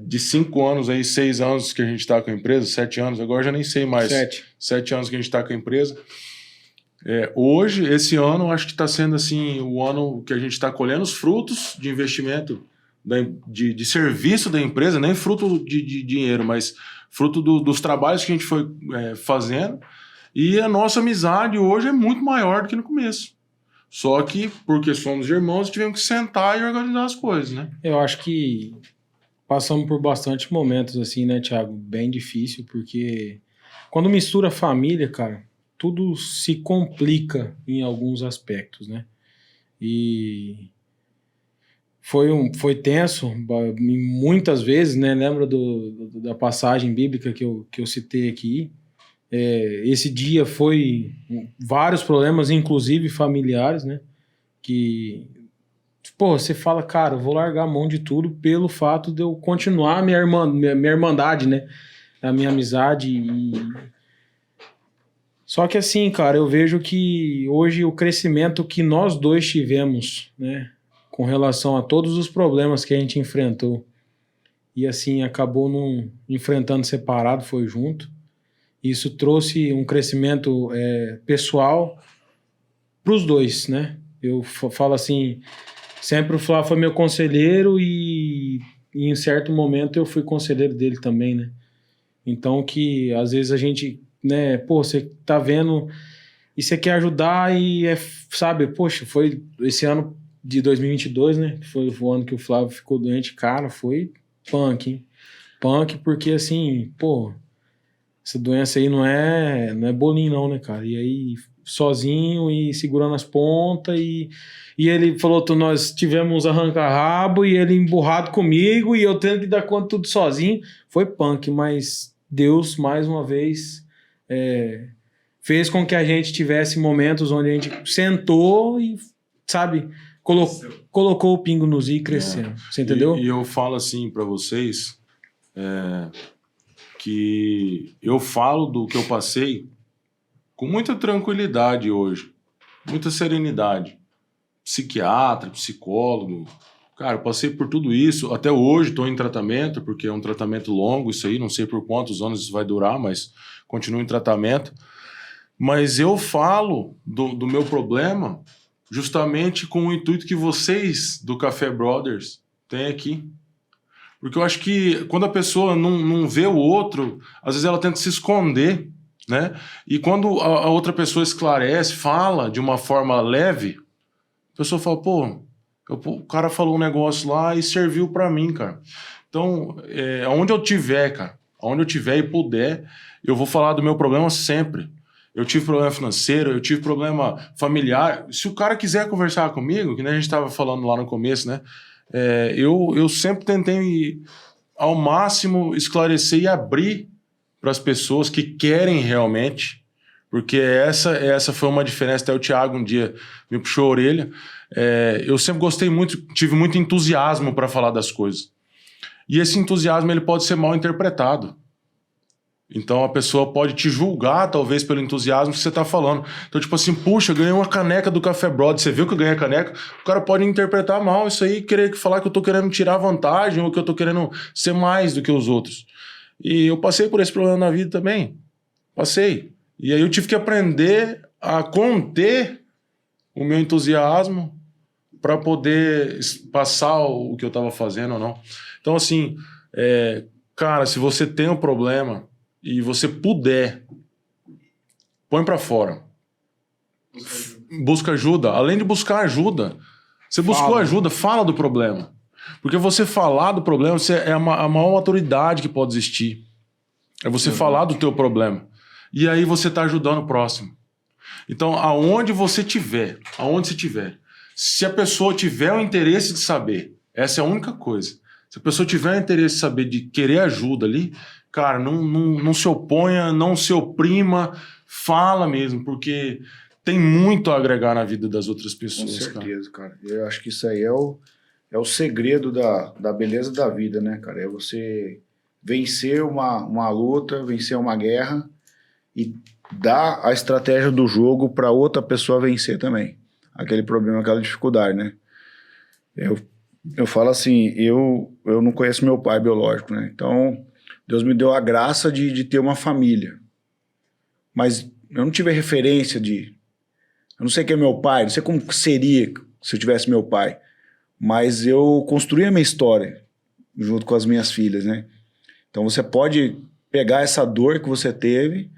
de 5 anos, aí, 6 anos que a gente está com a empresa, 7 anos, agora eu já nem sei mais. 7 anos que a gente está com a empresa. Hoje, esse ano, acho que está sendo assim, o ano que a gente está colhendo os frutos de investimento, de serviço da empresa, nem fruto de dinheiro, mas fruto dos trabalhos que a gente foi fazendo. E a nossa amizade hoje é muito maior do que no começo. Só que, porque somos irmãos, tivemos que sentar e organizar as coisas, né? Eu acho que passamos por bastante momentos assim, né, Thiago? Bem difícil, porque quando mistura família, cara, tudo se complica em alguns aspectos, né? E foi tenso muitas vezes, né? Lembra da passagem bíblica que eu citei aqui? Esse dia foi vários problemas, inclusive familiares, né? Que, pô, você fala, cara, eu vou largar a mão de tudo pelo fato de eu continuar minha irmandade, né? A minha amizade. Só que assim, cara, eu vejo que hoje o crescimento que nós dois tivemos, né? Com relação a todos os problemas que a gente enfrentou e assim, acabou não enfrentando separado, foi junto. Isso trouxe um crescimento pessoal para os dois, né? Eu falo assim, sempre o Flávio foi meu conselheiro e em certo momento eu fui conselheiro dele também, né? Então que às vezes a gente, né? Pô, você tá vendo e você quer ajudar e sabe? Poxa, foi esse ano de 2022, né? Foi o ano que o Flávio ficou doente, cara, foi punk, hein? Punk porque assim, pô, essa doença aí não é bolinho não, né, cara? E aí, sozinho e segurando as pontas e ele falou, nós tivemos arranca-rabo e ele emburrado comigo e eu tendo que dar conta tudo sozinho. Foi punk, mas Deus, mais uma vez, fez com que a gente tivesse momentos onde a gente sentou e, sabe, colocou o pingo nos i e cresceu. Você entendeu? E eu falo assim pra vocês, que eu falo do que eu passei com muita tranquilidade hoje, muita serenidade. Psiquiatra, psicólogo, cara, eu passei por tudo isso. Até hoje estou em tratamento, porque é um tratamento longo isso aí, não sei por quantos anos isso vai durar, mas continuo em tratamento. Mas eu falo do meu problema justamente com o intuito que vocês do Café Brothers têm aqui. Porque eu acho que quando a pessoa não vê o outro, às vezes ela tenta se esconder, né? E quando a outra pessoa esclarece, fala de uma forma leve, a pessoa fala, pô, o cara falou um negócio lá e serviu pra mim, cara. Então, aonde eu tiver, cara, aonde eu tiver e puder, eu vou falar do meu problema sempre. Eu tive problema financeiro, eu tive problema familiar. Se o cara quiser conversar comigo, que nem a gente estava falando lá no começo, né? Eu sempre tentei ao máximo esclarecer e abrir para as pessoas que querem realmente, porque essa foi uma diferença. Até o Thiago um dia me puxou a orelha. Eu sempre gostei muito, tive muito entusiasmo para falar das coisas. E esse entusiasmo ele pode ser mal interpretado. Então a pessoa pode te julgar, talvez, pelo entusiasmo que você tá falando. Então, tipo assim, puxa, ganhei uma caneca do Café Brother. Você viu que eu ganhei a caneca? O cara pode interpretar mal isso aí, querer falar que eu tô querendo tirar vantagem ou que eu tô querendo ser mais do que os outros. E eu passei por esse problema na vida também. Passei. E aí eu tive que aprender a conter o meu entusiasmo para poder passar o que eu tava fazendo ou não. Então, assim, cara, se você tem um problema e você puder, põe pra fora. Busca ajuda. Além de buscar ajuda, você buscou ajuda, fala do problema. Porque você falar do problema é a maior maturidade que pode existir. É você falar do teu problema. E aí você tá ajudando o próximo. Então, aonde você tiver, se a pessoa tiver o interesse de saber, essa é a única coisa. Se a pessoa tiver o interesse de saber, de querer ajuda ali, cara, não se oponha, não se oprima, fala mesmo, porque tem muito a agregar na vida das outras Com pessoas, certeza, cara. Eu acho que isso aí é o segredo da beleza da vida, né, cara? É você vencer uma luta, vencer uma guerra e dar a estratégia do jogo para outra pessoa vencer também. Aquele problema, aquela dificuldade, né? Eu falo assim, eu não conheço meu pai biológico, né? Então, Deus me deu a graça de ter uma família. Mas eu não tive a referência de... Eu não sei quem é meu pai, não sei como seria se eu tivesse meu pai. Mas eu construí a minha história junto com as minhas filhas, né? Então você pode pegar essa dor que você teve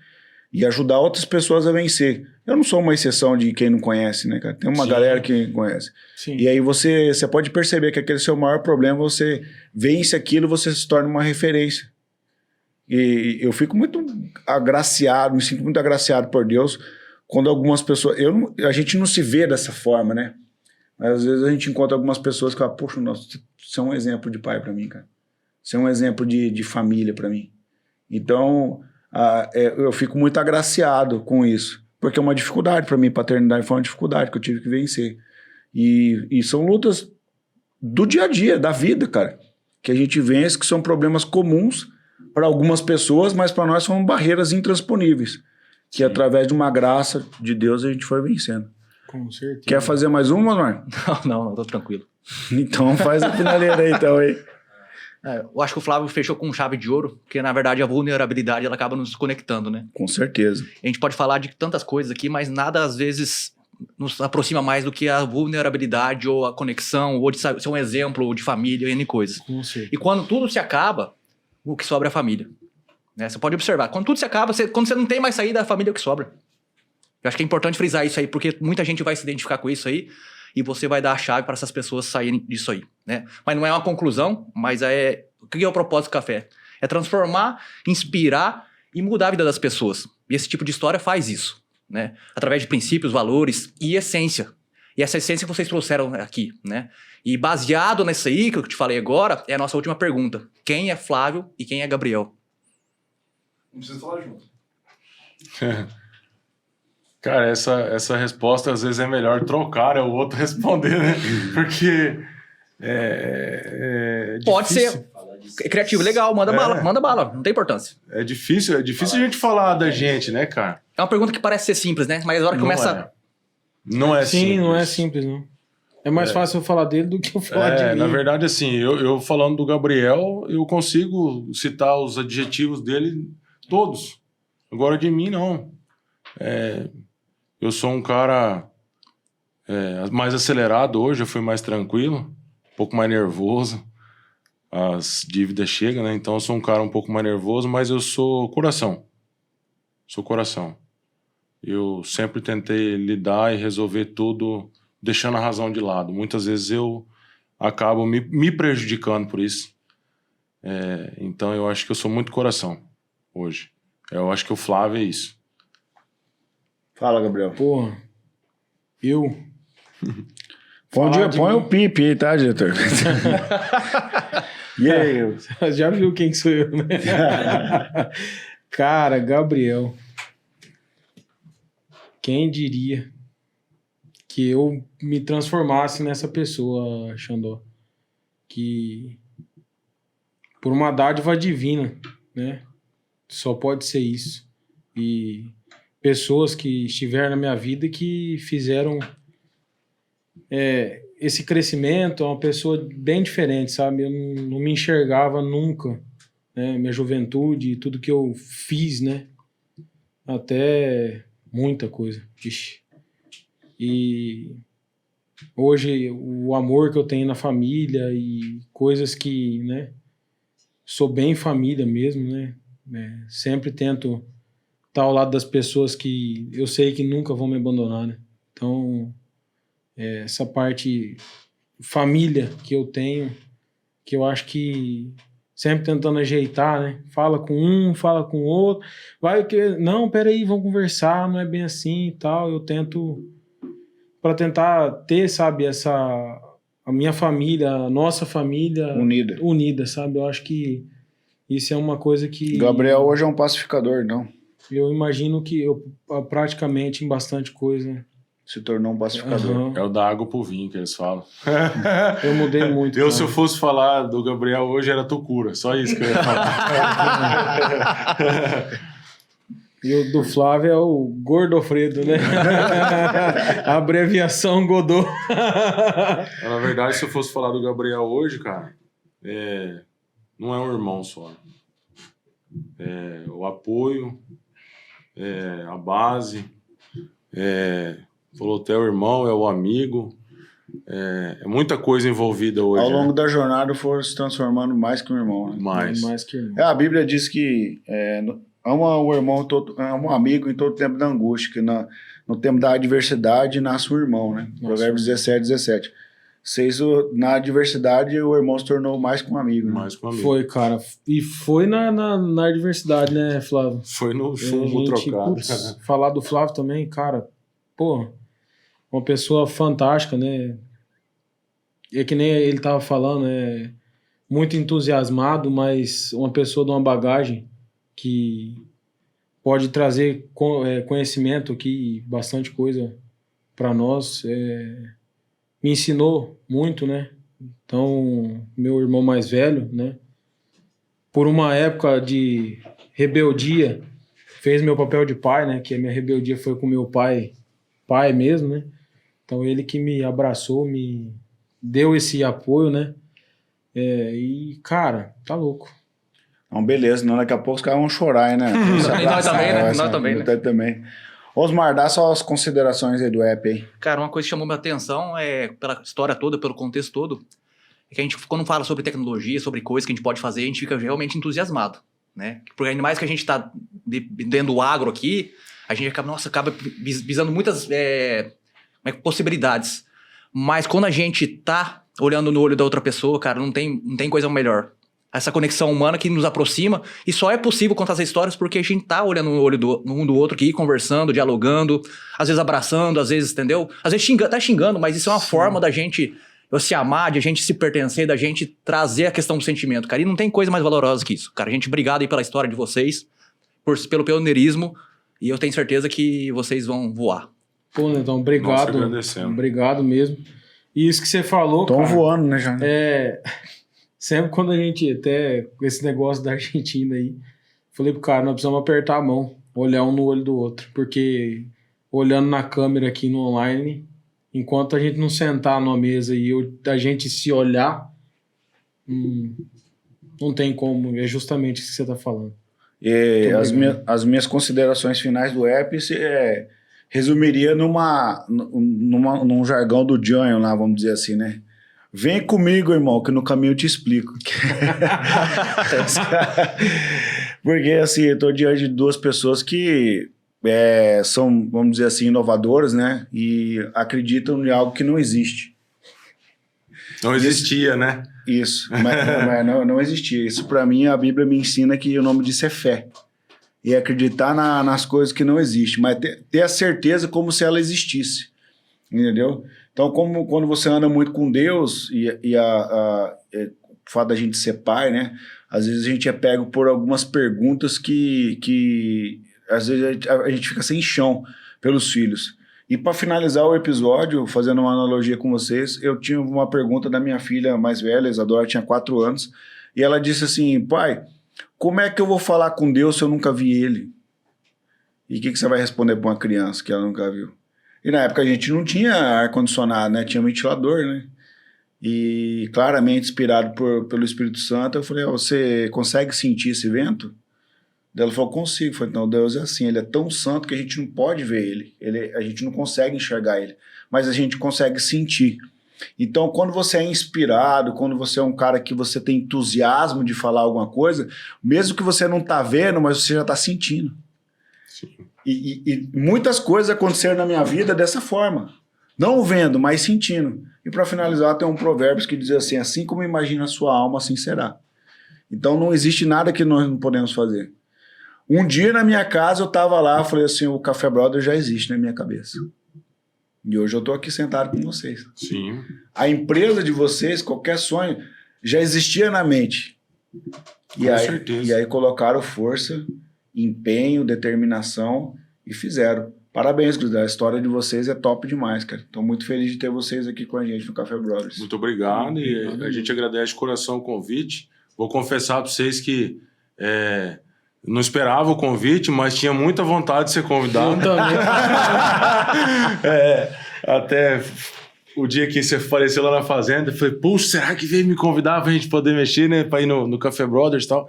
e ajudar outras pessoas a vencer. Eu não sou uma exceção de quem não conhece, né, cara? Tem uma galera que conhece. Sim. E aí você pode perceber que aquele seu maior problema, você vence aquilo, você se torna uma referência. E eu fico muito agraciado, me sinto muito agraciado por Deus quando algumas pessoas... a gente não se vê dessa forma, né? Mas às vezes a gente encontra algumas pessoas que falam, poxa, nossa, você é um exemplo de pai para mim, cara. Você é um exemplo de família para mim. Então, eu fico muito agraciado com isso. Porque é uma dificuldade para mim, paternidade foi uma dificuldade que eu tive que vencer. E são lutas do dia a dia, da vida, cara. Que a gente vence, que são problemas comuns para algumas pessoas, mas para nós são barreiras intransponíveis. Que através de uma graça de Deus a gente foi vencendo. Com certeza. Quer fazer mais uma, Mar? Não, tô tranquilo. Então faz a finaleira aí, então, aí. Eu acho que o Flávio fechou com chave de ouro, porque na verdade a vulnerabilidade ela acaba nos conectando, né? Com certeza. A gente pode falar de tantas coisas aqui, mas nada às vezes nos aproxima mais do que a vulnerabilidade ou a conexão, ou de ser um exemplo de família e N coisas. Com certeza. E quando tudo se acaba, o que sobra é a família. Né? Você pode observar, quando tudo se acaba, quando você não tem mais saída, a família é o que sobra. Eu acho que é importante frisar isso aí, porque muita gente vai se identificar com isso aí, e você vai dar a chave para essas pessoas saírem disso aí, né? Mas não é uma conclusão, mas o que é o propósito do café? É transformar, inspirar e mudar a vida das pessoas. E esse tipo de história faz isso, né? Através de princípios, valores e essência. E essa essência que vocês trouxeram aqui, né? E baseado nisso aí que eu te falei agora, é a nossa última pergunta. Quem é Flávio e quem é Gabriel? Não precisa falar junto. Cara, essa resposta às vezes é melhor trocar, é o outro responder, né? Porque Pode difícil. ser criativo, legal, manda bala, não tem importância. É difícil a gente falar da gente, né, cara? É uma pergunta que parece ser simples, né? Mas a hora que começa... Não é Sim, simples. não é simples, não. É mais fácil eu falar dele do que eu falar de mim. Na verdade, assim, eu falando do Gabriel, eu consigo citar os adjetivos dele todos. Agora de mim, não. Eu sou um cara mais acelerado hoje, eu fui mais tranquilo, um pouco mais nervoso. As dívidas chegam, né? Então eu sou um cara um pouco mais nervoso, mas eu sou coração. Sou coração. Eu sempre tentei lidar e resolver tudo deixando a razão de lado. Muitas vezes eu acabo me prejudicando por isso. Então eu acho que eu sou muito coração hoje. Eu acho que o Flávio é isso. Fala, Gabriel. Porra, eu... Põe o pipe aí, tá, diretor? E aí? Você já viu quem sou eu, né? Cara, Gabriel. Quem diria que eu me transformasse nessa pessoa, Xandó? Que por uma dádiva divina, né? Só pode ser isso. E pessoas que estiveram na minha vida que fizeram esse crescimento. É uma pessoa bem diferente, sabe? Eu não me enxergava nunca, né? Minha juventude, tudo que eu fiz, né? Até muita coisa. Ixi. E hoje o amor que eu tenho na família e coisas que, né? Sou bem família mesmo, né? Sempre tento estar ao lado das pessoas que eu sei que nunca vão me abandonar, né? Então, essa parte família que eu tenho que eu acho que sempre tentando ajeitar, né? Fala com um, fala com o outro. Vai que não, peraí, vamos conversar, não é bem assim e tal. Eu tento para tentar ter, sabe, a minha família, a nossa família unida, sabe? Eu acho que isso é uma coisa que Gabriel hoje é um pacificador, não? eu imagino que eu praticamente em bastante coisa Se tornou um pacificador. Aham. É o da água pro vinho que eles falam. Eu mudei muito. Eu, cara. se eu fosse falar do Gabriel hoje, era Tocura. Só isso que eu ia falar. E o do Flávio é o Gordofredo, né? A abreviação Godot. Na verdade, se eu fosse falar do Gabriel hoje, cara, não é um irmão só. É o apoio, a base, falou até o irmão, é o amigo. É muita coisa envolvida hoje. Ao longo né? da jornada foram se transformando mais que um irmão. Né? Mais que irmão. A Bíblia diz que ama o irmão, ama o amigo em todo tempo da angústia, que no tempo da adversidade nasce o irmão, né? Nossa. Provérbios 17. Na adversidade o irmão se tornou mais que um amigo. Né? Mais com amigo. Foi, cara. E foi na adversidade, né, Flávio? Foi no A chumbo gente, trocado. putz, falar do Flávio também, cara, pô, uma pessoa fantástica, né? É que nem ele tava falando, muito entusiasmado, mas uma pessoa de uma bagagem que pode trazer conhecimento aqui, bastante coisa para nós. Me ensinou muito, né? Então, meu irmão mais velho, né? Por uma época de rebeldia, fez meu papel de pai, né? Que a minha rebeldia foi com meu pai mesmo, né? Então, ele que me abraçou, me deu esse apoio, né? E, cara, tá louco. Não, beleza, não, daqui a pouco os caras vão chorar, né? E nós também, né? Nós também, né? Também. Osmar, dá só as considerações aí do app aí. Cara, uma coisa que chamou minha atenção pela história toda, pelo contexto todo, é que a gente, quando fala sobre tecnologia, sobre coisas que a gente pode fazer, a gente fica realmente entusiasmado, né? Porque ainda mais que a gente tá dentro do agro aqui, a gente acaba visando muitas possibilidades. Mas quando a gente tá olhando no olho da outra pessoa, cara, não tem coisa melhor. Essa conexão humana que nos aproxima, e só é possível contar essas histórias porque a gente tá olhando no olho um do outro aqui, conversando, dialogando, às vezes abraçando, às vezes, entendeu? Às vezes xingando, mas isso é uma forma da gente se amar, de a gente se pertencer, da gente trazer a questão do sentimento, cara. E não tem coisa mais valorosa que isso, cara. A gente, obrigado aí pela história de vocês, pelo pioneirismo, e eu tenho certeza que vocês vão voar. Pô, então, obrigado. Nossa, agradecemos. Obrigado mesmo. E isso que você falou, Estão cara, voando, né, já? sempre quando a gente, até com esse negócio da Argentina aí, falei pro cara, nós precisamos apertar a mão, olhar um no olho do outro, porque olhando na câmera aqui no online, enquanto a gente não sentar numa mesa e a gente se olhar, não tem como, é justamente isso que você tá falando. E as minhas considerações finais do app resumiria num jargão do Janho lá, vamos dizer assim, né? Vem comigo, irmão, que no caminho eu te explico. Porque, assim, eu tô diante de duas pessoas que são, vamos dizer assim, inovadoras, né? E acreditam em algo que não existe. Não existia, né? Isso, mas não existia. Isso, para mim, a Bíblia me ensina que o nome disso é fé. E acreditar nas coisas que não existem, mas ter a certeza como se ela existisse. Entendeu? Então, quando você anda muito com Deus e o fato da gente ser pai, né? Às vezes a gente é pego por algumas perguntas que às vezes a gente fica sem chão pelos filhos. E para finalizar o episódio, fazendo uma analogia com vocês, eu tinha uma pergunta da minha filha mais velha, Isadora, tinha 4 anos, e ela disse assim, pai, como é que eu vou falar com Deus se eu nunca vi ele? E o que você vai responder para uma criança que ela nunca viu? E na época a gente não tinha ar-condicionado, né? Tinha ventilador, né? E claramente inspirado pelo Espírito Santo, eu falei, você consegue sentir esse vento? Daí ela falou, consigo. Eu falei, então Deus é assim, ele é tão santo que a gente não pode ver ele. A gente não consegue enxergar ele, mas a gente consegue sentir. Então, quando você é inspirado, quando você é um cara que você tem entusiasmo de falar alguma coisa, mesmo que você não tá vendo, mas você já tá sentindo. Sim. E muitas coisas aconteceram na minha vida dessa forma. Não vendo, mas sentindo. E para finalizar, tem um provérbio que diz assim como imagina a sua alma, assim será. Então não existe nada que nós não podemos fazer. Um dia na minha casa eu estava lá, falei assim, o Café Brother já existe na minha cabeça. E hoje eu estou aqui sentado com vocês. Sim. A empresa de vocês, qualquer sonho, já existia na mente. Com certeza. E aí colocaram força, empenho, determinação e fizeram. Parabéns, Grisel. A história de vocês é top demais, cara. Estou muito feliz de ter vocês aqui com a gente no Café Brothers. Muito obrigado. E a gente agradece de coração o convite. Vou confessar para vocês que não esperava o convite, mas tinha muita vontade de ser convidado. Eu também. Até o dia que você apareceu lá na fazenda, eu falei, puxa, será que veio me convidar pra gente poder mexer, né? Pra ir no Café Brothers e tal.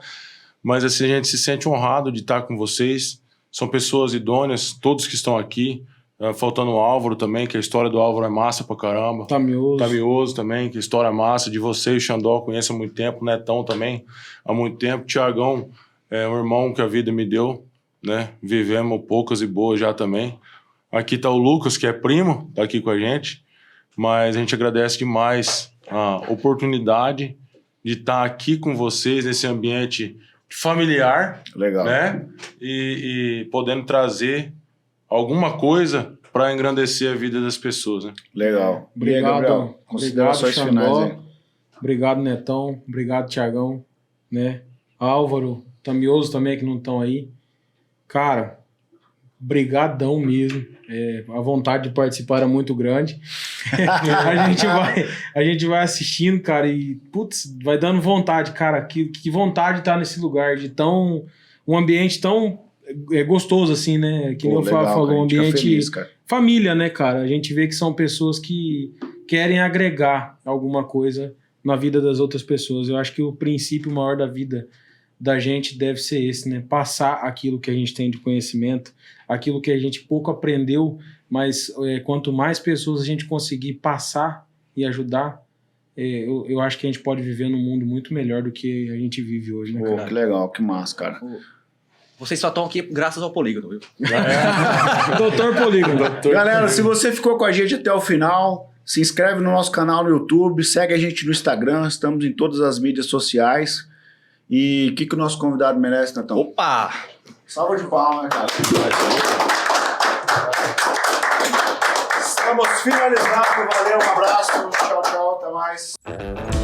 Mas assim, a gente se sente honrado de estar com vocês. São pessoas idôneas, todos que estão aqui. Faltando o Álvaro também, que a história do Álvaro é massa pra caramba. Tamioso também, que a história é massa. De você e o Xandó, conheço há muito tempo. Netão também, há muito tempo. Tiagão é um irmão que a vida me deu, né? Vivemos poucas e boas já também. Aqui tá o Lucas, que é primo, tá aqui com a gente. Mas a gente agradece demais a oportunidade de estar aqui com vocês nesse ambiente familiar. Legal. Né? E podendo trazer alguma coisa para engrandecer a vida das pessoas. Né? Legal. Obrigado, e aí, Gabriel, considerações finais aí. Obrigado, Netão. Obrigado, Tiagão. Né? Álvaro, Tamioso também, que não estão aí. Cara, brigadão mesmo. A vontade de participar era muito grande. a gente vai assistindo, cara, e putz, vai dando vontade, cara. Que vontade de estar nesse lugar, de um ambiente tão gostoso assim, né? Que nem o Flávio falou, um ambiente feliz, família, né, cara? A gente vê que são pessoas que querem agregar alguma coisa na vida das outras pessoas. Eu acho que o princípio maior da vida da gente deve ser esse, né? Passar aquilo que a gente tem de conhecimento, aquilo que a gente pouco aprendeu, mas quanto mais pessoas a gente conseguir passar e ajudar, eu acho que a gente pode viver num mundo muito melhor do que a gente vive hoje, né, cara? Que legal, que massa, cara. Vocês só estão aqui graças ao Polígono, viu? Doutor Polígono. Galera, se você ficou com a gente até o final, se inscreve no nosso canal no YouTube, segue a gente no Instagram, estamos em todas as mídias sociais. E o que o nosso convidado merece, Netão? Opa! Salva de palmas, cara. Estamos finalizando. Valeu, um abraço. Tchau, tchau. Até mais.